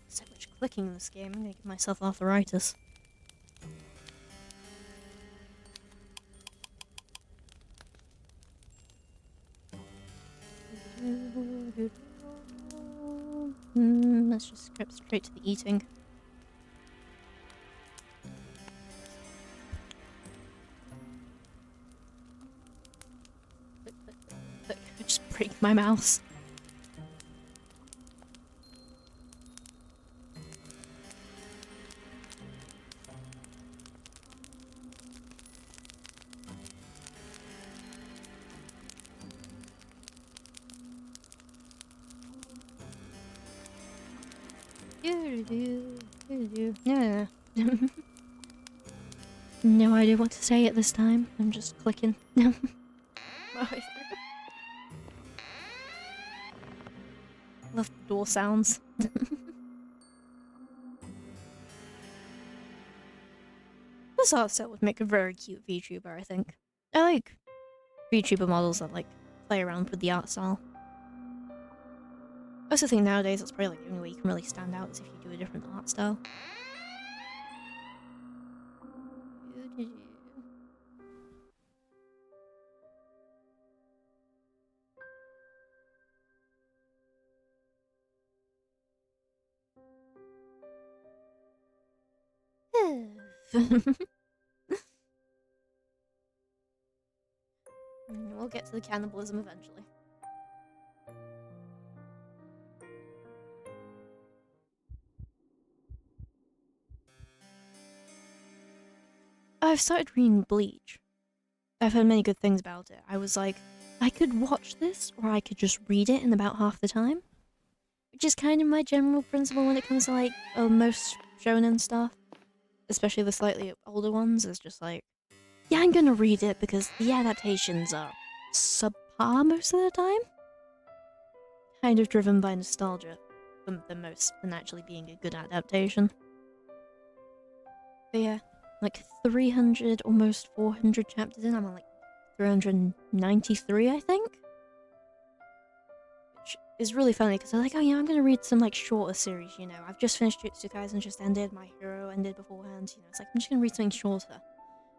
So much clicking in this game, I'm gonna give myself arthritis. Let's just skip straight to the eating. Look, I just break my mouse. Yeah. No idea what to say at this time. I'm just clicking. Love the door sounds. This art style would make a very cute VTuber, I think. I like VTuber models that like play around with the art style. I also think nowadays that's probably like the only way you can really stand out is if you do a different art style. We'll get to the cannibalism eventually. I've started reading Bleach. I've heard many good things about it. I was like, I could watch this, or I could just read it in about half the time. Which is kind of my general principle when it comes to, like, most shonen stuff. Especially the slightly older ones, is just like, yeah, I'm gonna read it because the adaptations are subpar most of the time. Kind of driven by nostalgia, the most than actually being a good adaptation. But yeah, like 300, almost 400 chapters in, I'm on like 393, I think? Which is really funny, because I'm like, oh yeah, I'm gonna read some like shorter series, you know. I've just finished Jujutsu Kaisen, just ended, My Hero ended beforehand, you know. It's like, I'm just gonna read something shorter.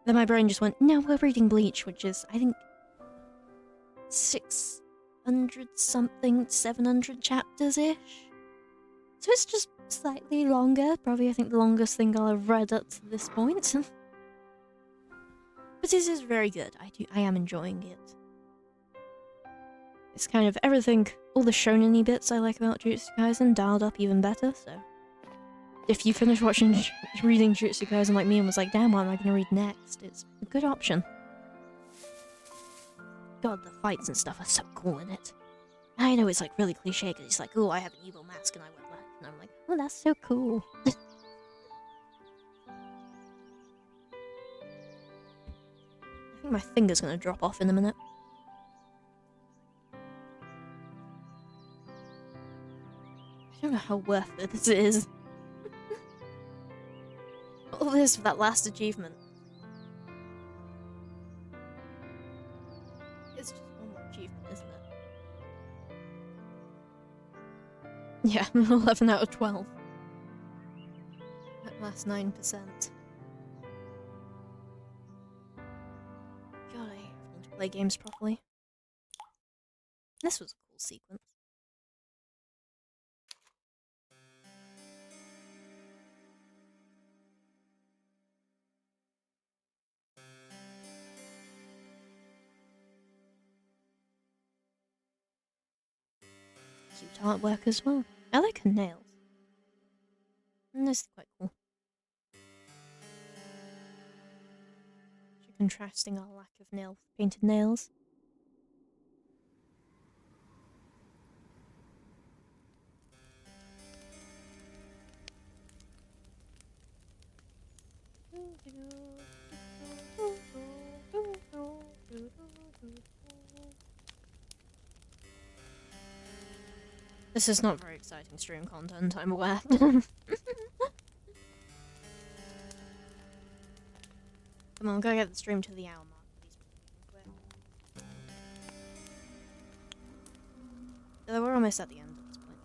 Then my brain just went, no, we're reading Bleach, which is, I think, 600 something, 700 chapters-ish. So it's just slightly longer, probably I think the longest thing I'll have read up to this point. But this is very good, I am enjoying it. It's kind of everything, all the shonen-y bits I like about Jujutsu Kaisen dialed up even better, so... If you finish reading Jujutsu Kaisen like me and was like, damn, what am I gonna read next? It's a good option. God, the fights and stuff are so cool in it. I know it's like really cliche because it's like, oh, I have an evil mask and I wear black. And I'm like, oh, that's so cool. I think my finger's gonna drop off in a minute. I don't know how worth it this is. All this for that last achievement. It's just one more achievement, isn't it? Yeah, 11 out of 12. That last 9%. God, I hate having to play games properly. This was a cool sequence. cute artwork as well. I like her nails. And this is quite cool. Contrasting our lack of painted nails. This is not very exciting stream content, I'm aware. Come on, go get the stream to the hour mark, please. We're almost at the end at this point.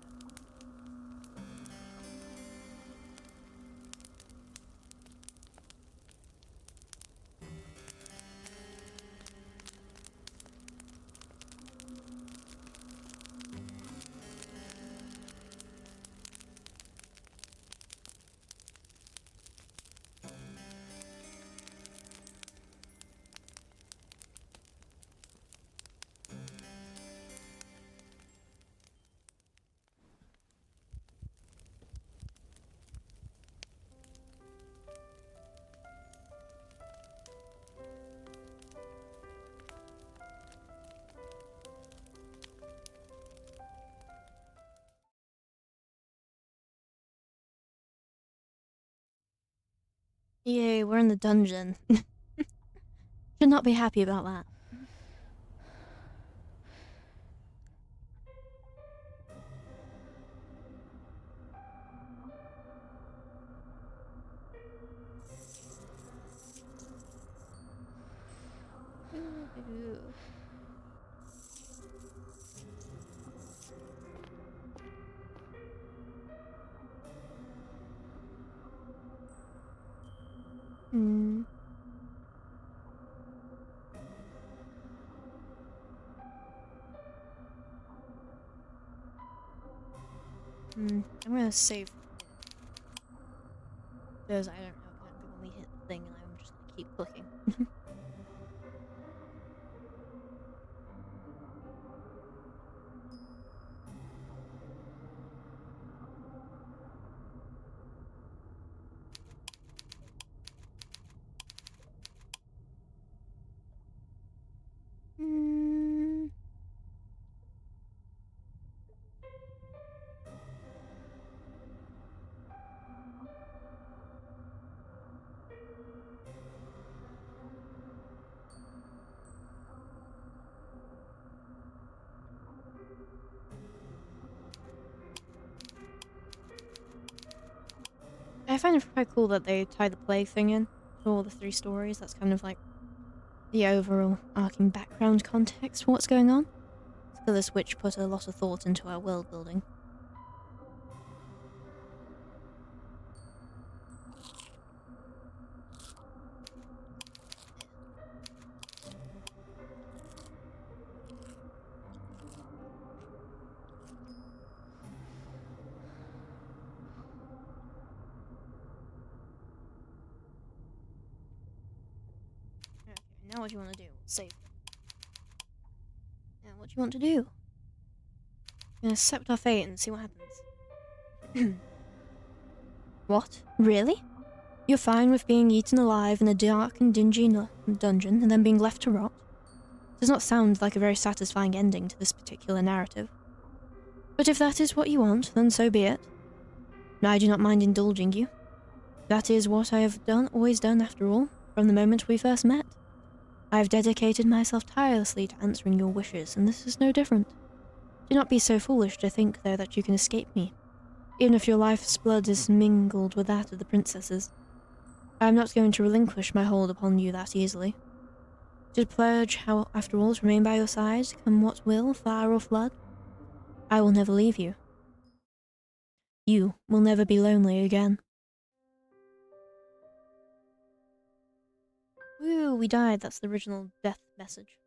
Yay, we're in the dungeon. Should not be happy about that. I'm gonna save because I don't know apparently when we hit the thing and I'm just gonna keep clicking. I find it quite cool that they tie the plague thing in to all the 3 stories. That's kind of like the overall arcing background context for what's going on. So this witch put a lot of thought into our world building. Okay, now what do you want to do? Save. Now what do you want to do? Gonna accept our fate and see what happens. What? Really? You're fine with being eaten alive in a dark and dingy dungeon and then being left to rot? Does not sound like a very satisfying ending to this particular narrative. But if that is what you want, then so be it. I do not mind indulging you. That is what I have always done after all, from the moment we first met. I have dedicated myself tirelessly to answering your wishes, and this is no different. Do not be so foolish to think, though, that you can escape me, even if your life's blood is mingled with that of the princess's. I am not going to relinquish my hold upon you that easily. Did pledge, how, after all, to remain by your side, come what will, fire or flood? I will never leave you. You will never be lonely again. Woo, we died. That's the original death message,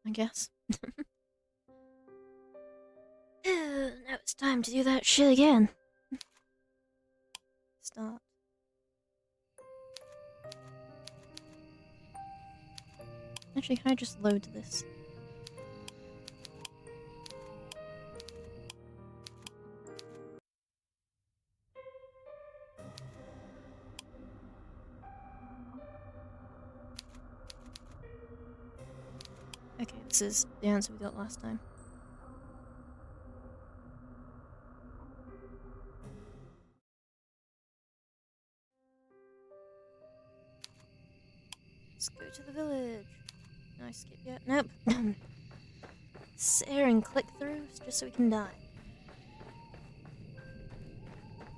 I guess. Now it's time to do that shit again. Start. Actually, can I just load this? This is the answer we got last time. Let's go to the village. Can I skip yet? Nope. Sit here and click through just so we can die.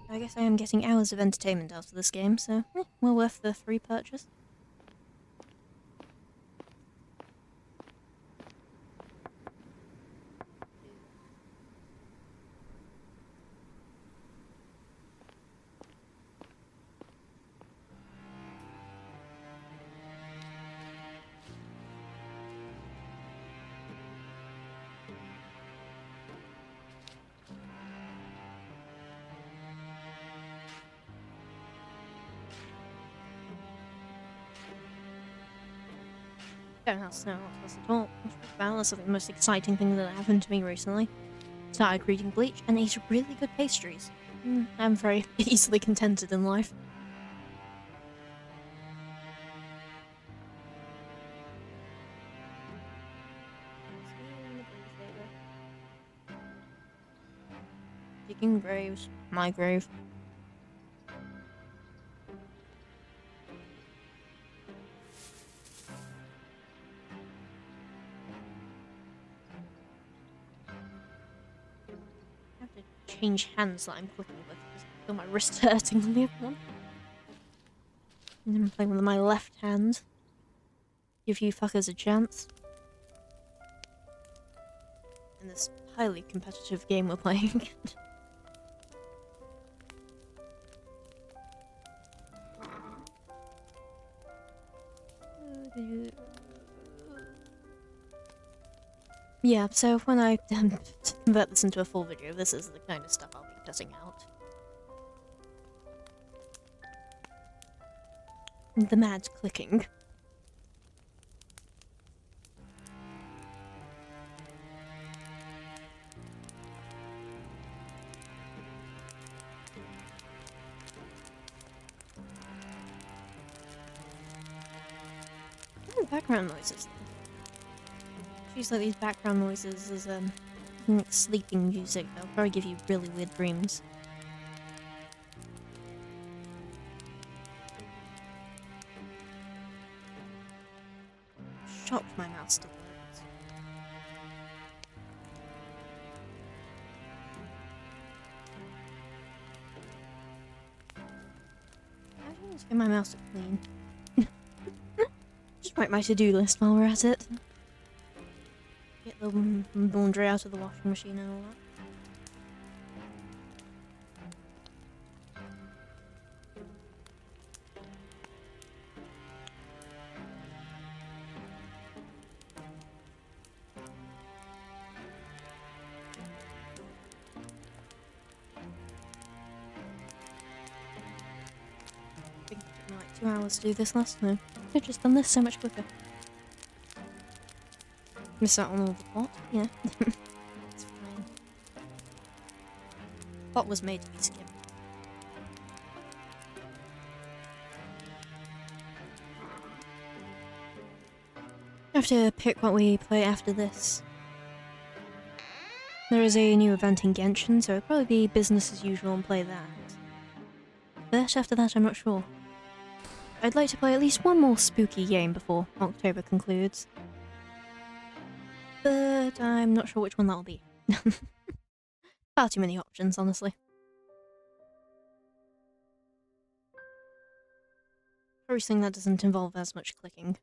I guess I am getting hours of entertainment out of this game, so well worth the free purchase. Don't have snow lots at all. That's the most exciting thing that happened to me recently. Started reading Bleach and ate really good pastries. I'm very easily contented in life. Digging graves. My grave. I have to change hands that I'm clicking with because I feel my wrist hurting on the other one. And I'm playing with my left hand. Give you fuckers a chance. In this highly competitive game we're playing. Yeah, so when I convert this into a full video, this is the kind of stuff I'll be cutting out. The mad clicking. What are the background noises? She's like these background noises as sleeping music. They'll probably give you really weird dreams. Shocked my mouse still works. I just need to get my mouse to clean. Just write my to-do list while we're at it. Get the laundry out of the washing machine and all that. I think it took me like 2 hours to do this last time. Could've just done this so much quicker. Miss out on all the plot? Yeah. It's fine. Plot was made to be skipped. I have to pick what we play after this. There is a new event in Genshin, so it'll probably be business as usual and play that. But after that, I'm not sure. I'd like to play at least one more spooky game before October concludes. But I'm not sure which one that'll be. Far too many options, honestly. Probably something that doesn't involve as much clicking.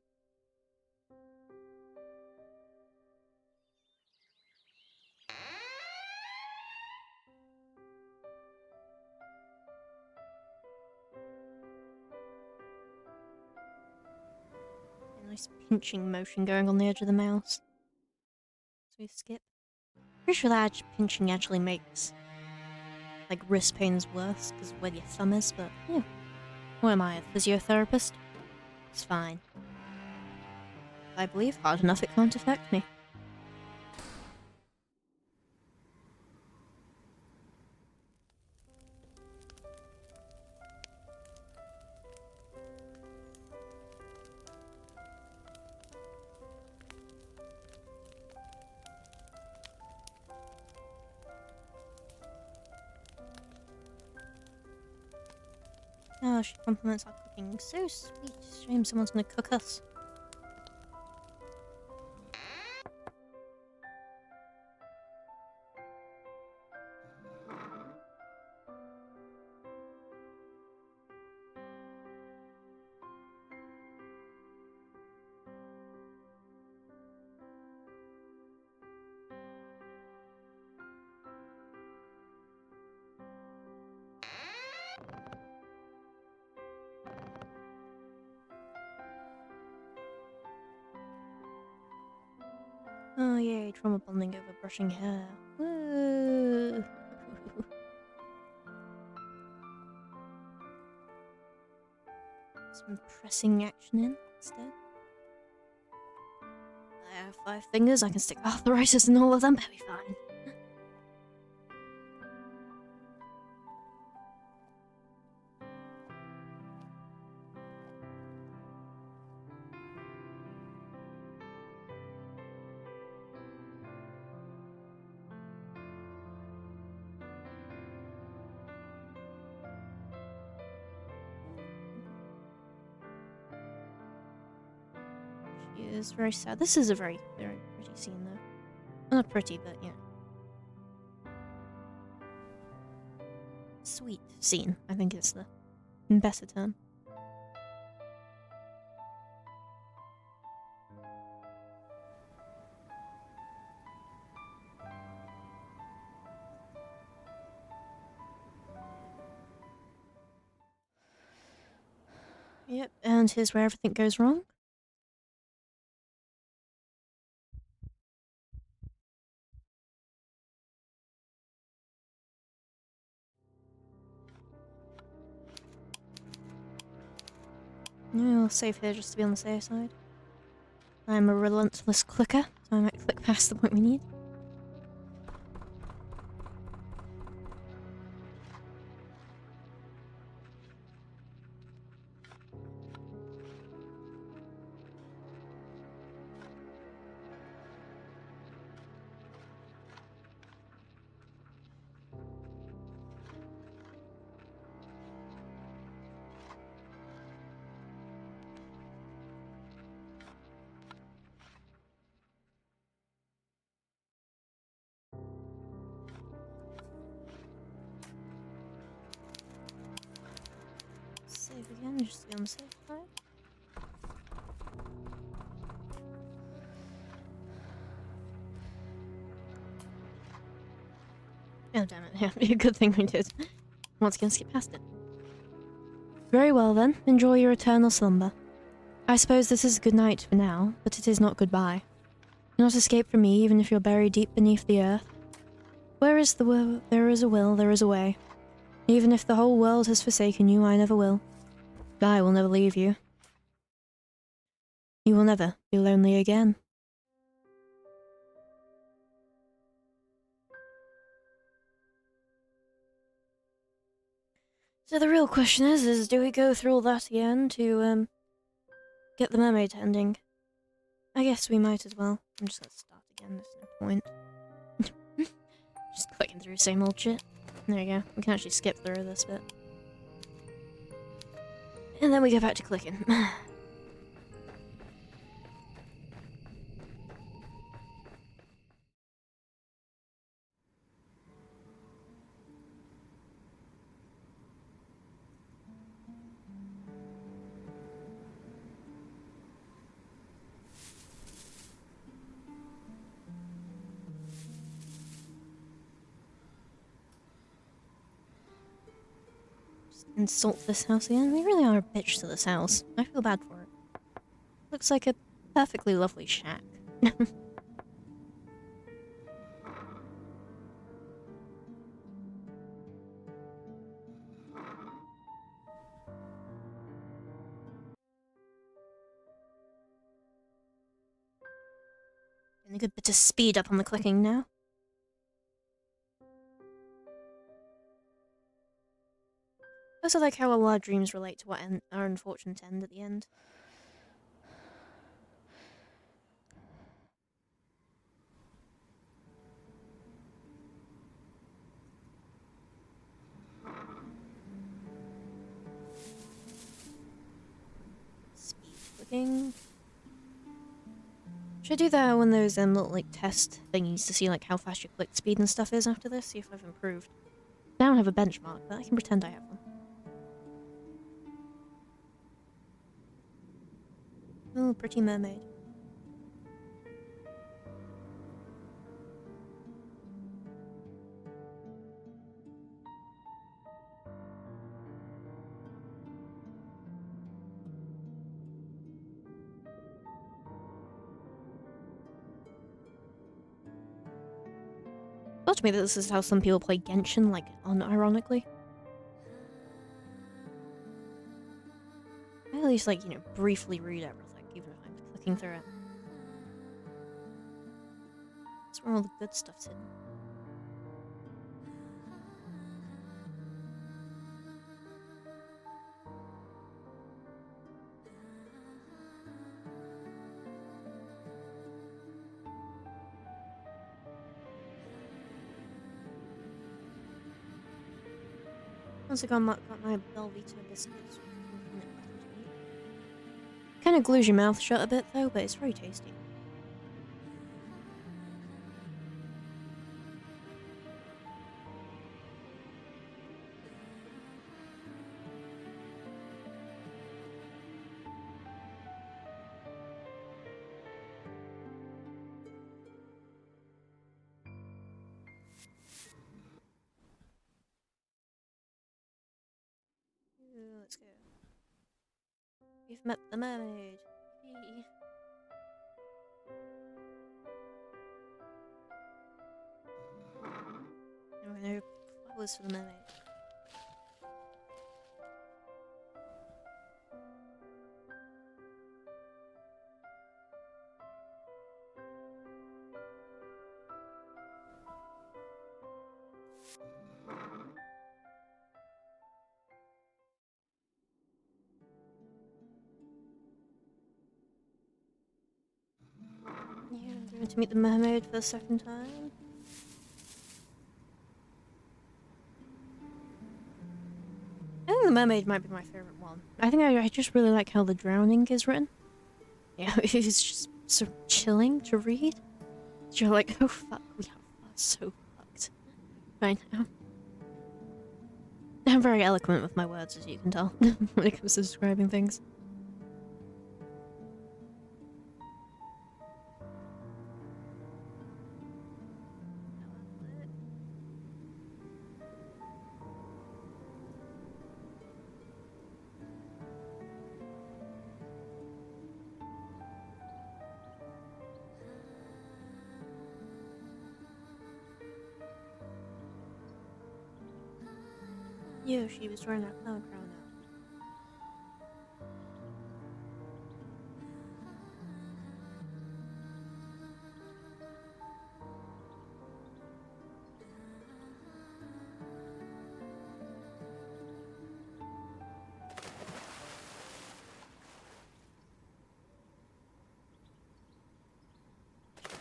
A nice pinching motion going on the edge of the mouse. So we skip. Pretty sure that pinching actually makes like wrist pains worse because where your thumb is, but yeah. What am I, a physiotherapist? It's fine. I believe hard enough it can't affect me. Oh, she compliments our cooking. So sweet. Shame someone's gonna cook us. Oh yay, trauma bonding over brushing hair. Woo! Some pressing action in instead. I have 5 fingers, I can stick arthritis in all of them, that'll be fine. She is very sad. This is a very, very pretty scene though. Well, not pretty, but yeah. Sweet scene, I think is the better term. Yep, and here's where everything goes wrong. We'll save here just to be on the safe side. I'm a relentless clicker, so I might click past the point we need. Save again, just to be on the safe side. Oh damn it, yeah, be a good thing we did. Once again, skip past it. Very well then, enjoy your eternal slumber. I suppose this is good night for now, but it is not goodbye. Do not escape from me, even if you're buried deep beneath the earth. Where is the will, there is a will, there is a way. Even if the whole world has forsaken you, I never will. I will never leave you. You will never be lonely again. So the real question is do we go through all that again to, get the mermaid ending? I guess we might as well. I'm just gonna start again, there's no point. Just clicking through same old shit. There you go, we can actually skip through this bit. And then we go back to clicking. Insult this house again? We really are a bitch to this house. I feel bad for it. Looks like a perfectly lovely shack. And a good bit of speed up on the clicking now. I also like how all our dreams relate to what our unfortunate end at the end. clicking. Should I do that one of those little like test thingies to see like how fast your click speed and stuff is after this? See if I've improved. I don't have a benchmark, but I can pretend I have one. Oh, pretty mermaid. Thought to me that this is how some people play Genshin, like, unironically. I at least, like, you know, briefly read everything, even if I'm clicking through it. That's where all the good stuff's hidden. Once I got my Belvita biscuits, kind of glues your mouth shut a bit though, but it's very tasty. Ooh, let's go. We've met the mermaid. Yee. And we're gonna flowers for the mermaid. Yeah, I'm going to meet the mermaid for the second time. I think the mermaid might be my favorite one. I think I just really like how the drowning is written. Yeah, it's just so chilling to read. You're like, oh fuck, we are so fucked right now. I'm very eloquent with my words, as you can tell, when it comes to describing things. Yoshi was wearing that flower crown now.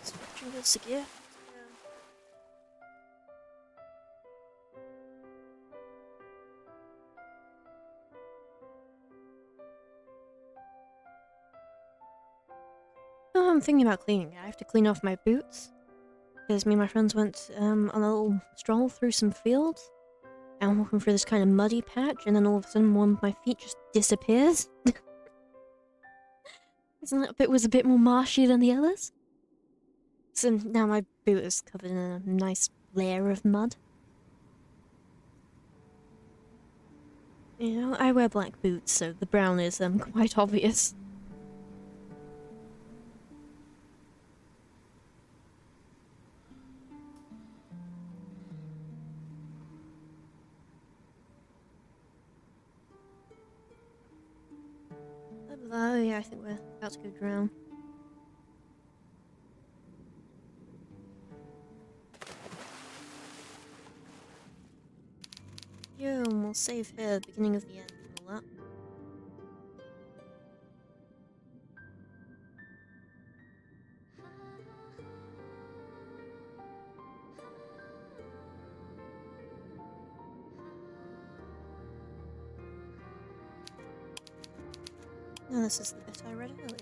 Switching this again. Oh, I'm thinking about cleaning it. I have to clean off my boots. Because me and my friends went on a little stroll through some fields. And I'm walking through this kind of muddy patch, and then all of a sudden one of my feet just disappears. This little bit was a bit more marshy than the others. So now my boot is covered in a nice layer of mud. You know, I wear black boots, so the brown is quite obvious. Oh yeah, I think we're about to go drown. Yo, and we'll save here, beginning of the end and all that. No, this is the bit I read earlier.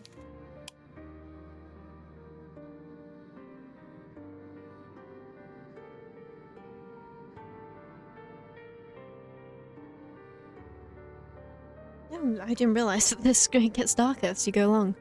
No, I didn't realise that this gets darker as you go along.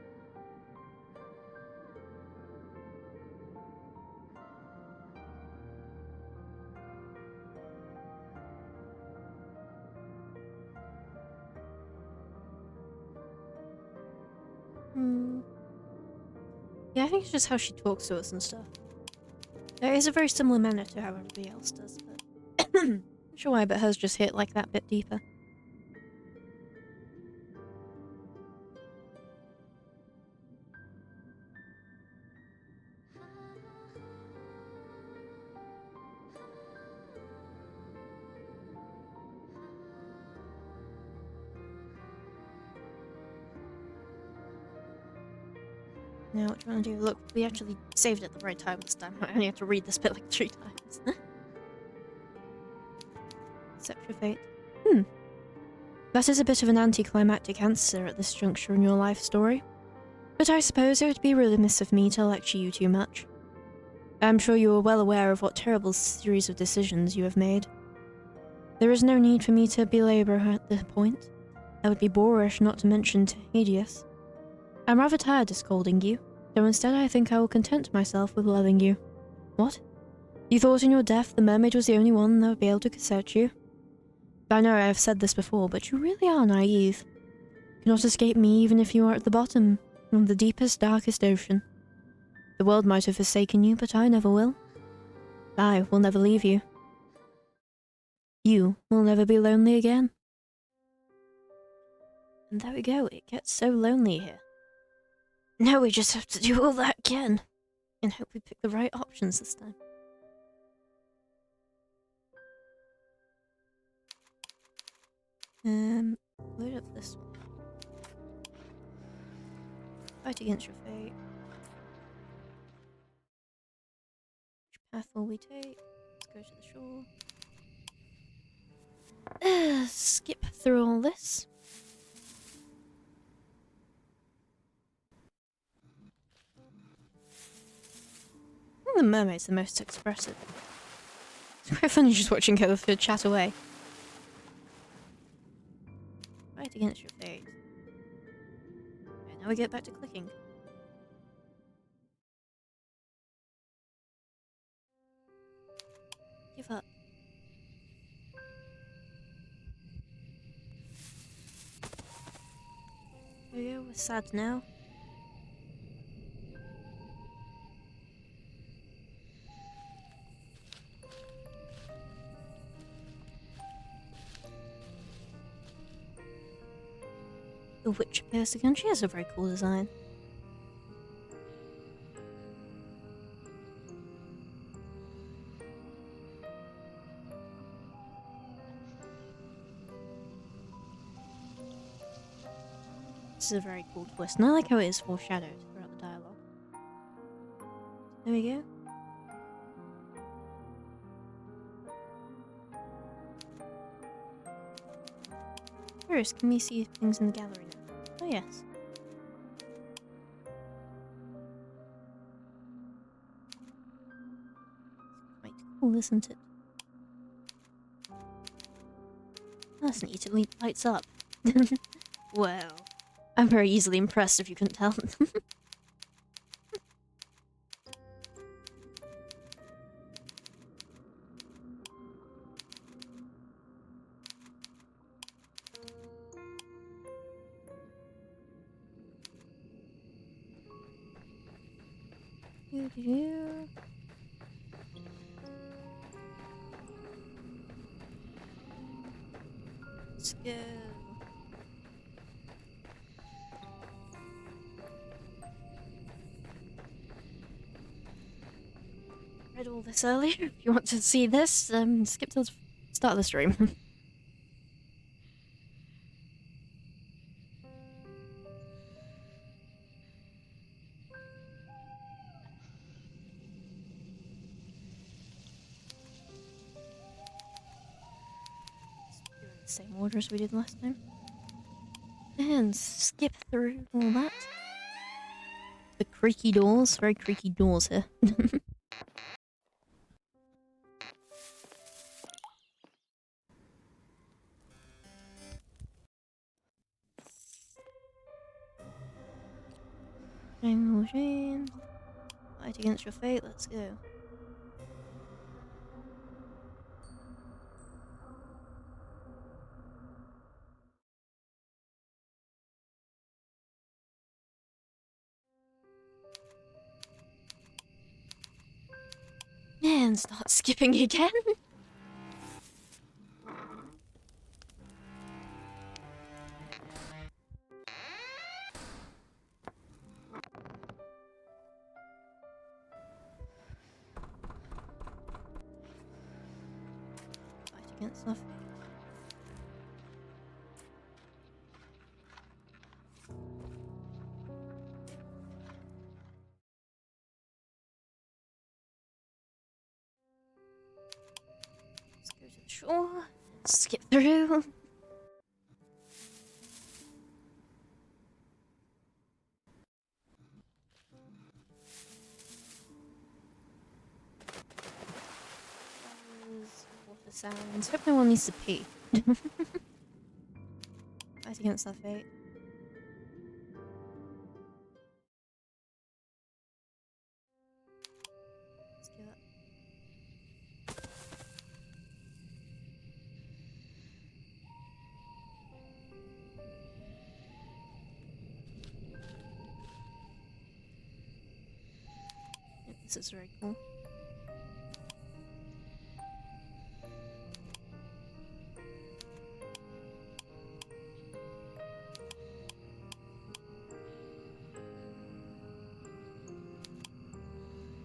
Yeah, I think it's just how she talks to us and stuff. There is a very similar manner to how everybody else does, but I'm not sure why, but hers just hit like that bit deeper. Now, what do you want to do? Look, we actually saved it at the right time this time. I only had to read this bit like 3 times. Accept your fate. That is a bit of an anticlimactic answer at this juncture in your life story. But I suppose it would be remiss of me to lecture you too much. I'm sure you are well aware of what terrible series of decisions you have made. There is no need for me to belabor at the point. That would be boorish, not to mention tedious. I'm rather tired of scolding you, so instead I think I will content myself with loving you. What? You thought in your death the mermaid was the only one that would be able to consent you? I know I have said this before, but you really are naive. You cannot escape me even if you are at the bottom of the deepest, darkest ocean. The world might have forsaken you, but I never will. I will never leave you. You will never be lonely again. And there we go, it gets so lonely here. Now we just have to do all that again, and hope we pick the right options this time. Load up this one. Fight against your fate. Which path will we take? Let's go to the shore. Skip through all this. I think the mermaid's the most expressive. It's quite funny just watching her chat away. Fight against your fate. Okay, now we get back to clicking. Give up. There we go, we're sad now. The witch appears again. She has a very cool design. This is a very cool twist, and I like how it is foreshadowed throughout the dialogue. There we go. First, can we see things in the gallery now? Oh yes. Quite cool, isn't it? That's neat, it lights up. Well, I'm very easily impressed if you couldn't tell. Let's go. Read all this earlier. If you want to see this, skip to the start of the stream. Same order as we did last time. And skip through all that. The creaky doors, very creaky doors here. Machine. Fight against your fate, let's go. And start skipping again. Fight against our fate. Let's go to the shore. Skip through. Water sounds. Hope no one needs to pee. Fight against our fate. Let's do that. Yep, this is very cool.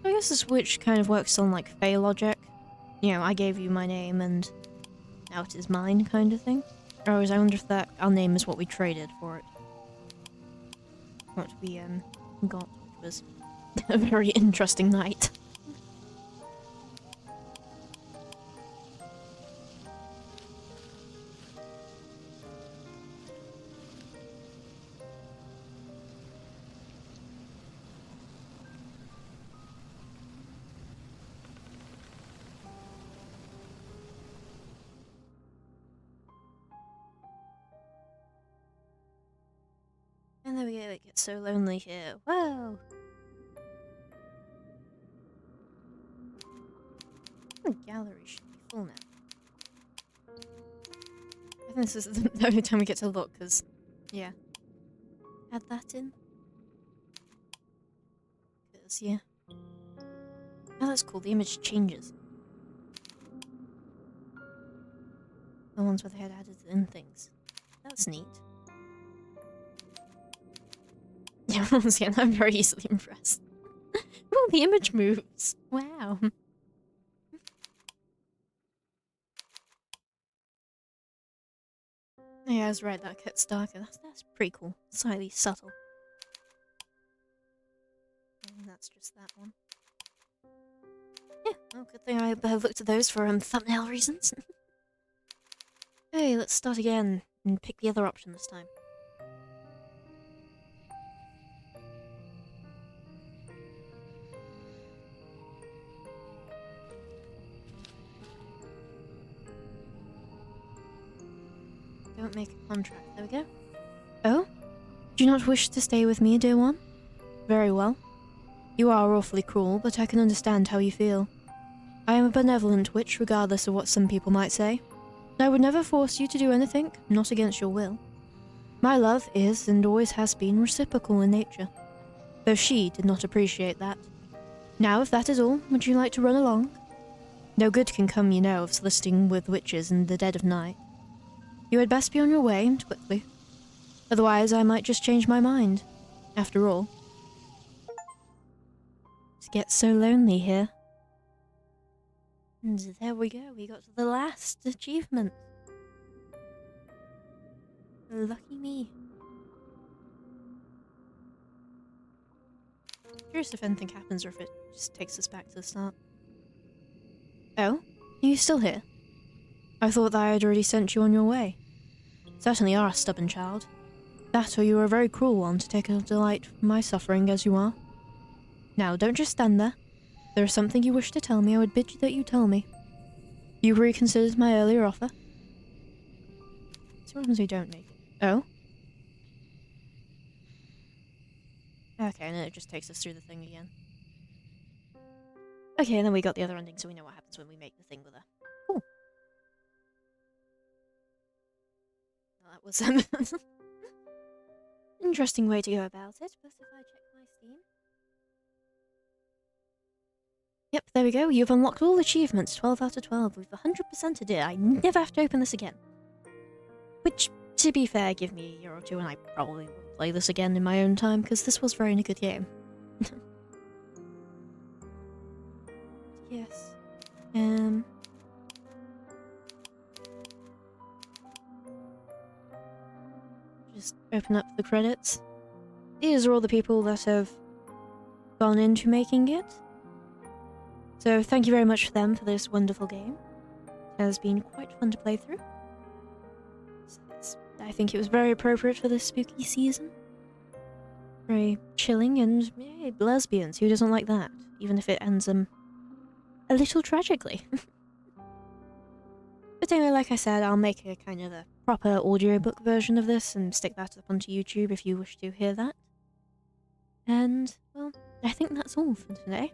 I guess this witch kind of works on like Fey logic. You know, I gave you my name and now it is mine kind of thing. Or I wonder if that our name is what we traded for it. What we got, which was a very interesting night. And there we go, it gets so lonely here. Whoa! The gallery should be full now. I think this is the only time we get to look, because, yeah. Add that in. Because, yeah. Oh, that's cool, the image changes. The ones where they had added in things. That's neat. Yeah, once again, I'm very easily impressed. Oh, the image moves! Wow. Yeah, I was right, that gets darker. That's pretty cool. Slightly subtle. And that's just that one. Yeah, well, good thing I looked at those for thumbnail reasons. Okay, let's start again and pick the other option this time. Don't make a contract. There we go. Oh? Do you not wish to stay with me, dear one? Very well. You are awfully cruel, but I can understand how you feel. I am a benevolent witch, regardless of what some people might say. I would never force you to do anything, not against your will. My love is, and always has been, reciprocal in nature, though she did not appreciate that. Now, if that is all, would you like to run along? No good can come, you know, of soliciting with witches in the dead of night. You had best be on your way, and quickly. Otherwise, I might just change my mind. After all. It gets so lonely here. And there we go, we got to the last achievement. Lucky me. Curious if anything happens or if it just takes us back to the start. Oh? Are you still here? I thought that I had already sent you on your way. Certainly are a stubborn child. That or you are a very cruel one to take a delight from my suffering as you are. Now, don't just stand there. If there is something you wish to tell me, I would bid you that you tell me. You reconsidered my earlier offer? So what happens if we don't make it? Oh? Okay, and then it just takes us through the thing again. Okay, and then we got the other ending, so we know what happens when we make the thing with her. Cool. Well, that was interesting way to go about it, but if I check my Steam... Yep, there we go. You've unlocked all achievements, 12 out of 12. We've 100%ed it. I never have to open this again. Which, to be fair, give me a year or two and I probably will play this again in my own time, because this was very a good game. Yes. Just open up the credits. These are all the people that have gone into making it. So thank you very much for them for this wonderful game. It has been quite fun to play through. I think it was very appropriate for this spooky season. Very chilling and yay, lesbians. Who doesn't like that? Even if it ends a little tragically. But anyway, like I said, I'll make a kind of a proper audiobook version of this and stick that up onto YouTube if you wish to hear that. And, well, I think that's all for today.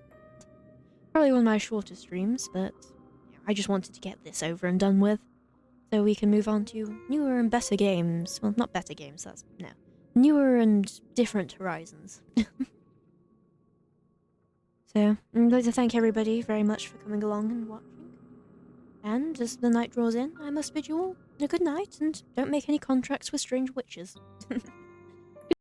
Probably one of my shorter streams, but I just wanted to get this over and done with. So we can move on to newer and better games. Well, not better games, that's... no. Newer and different horizons. So, I'd like to thank everybody very much for coming along and watching. And as the night draws in, I must bid you all a good night and don't make any contracts with strange witches.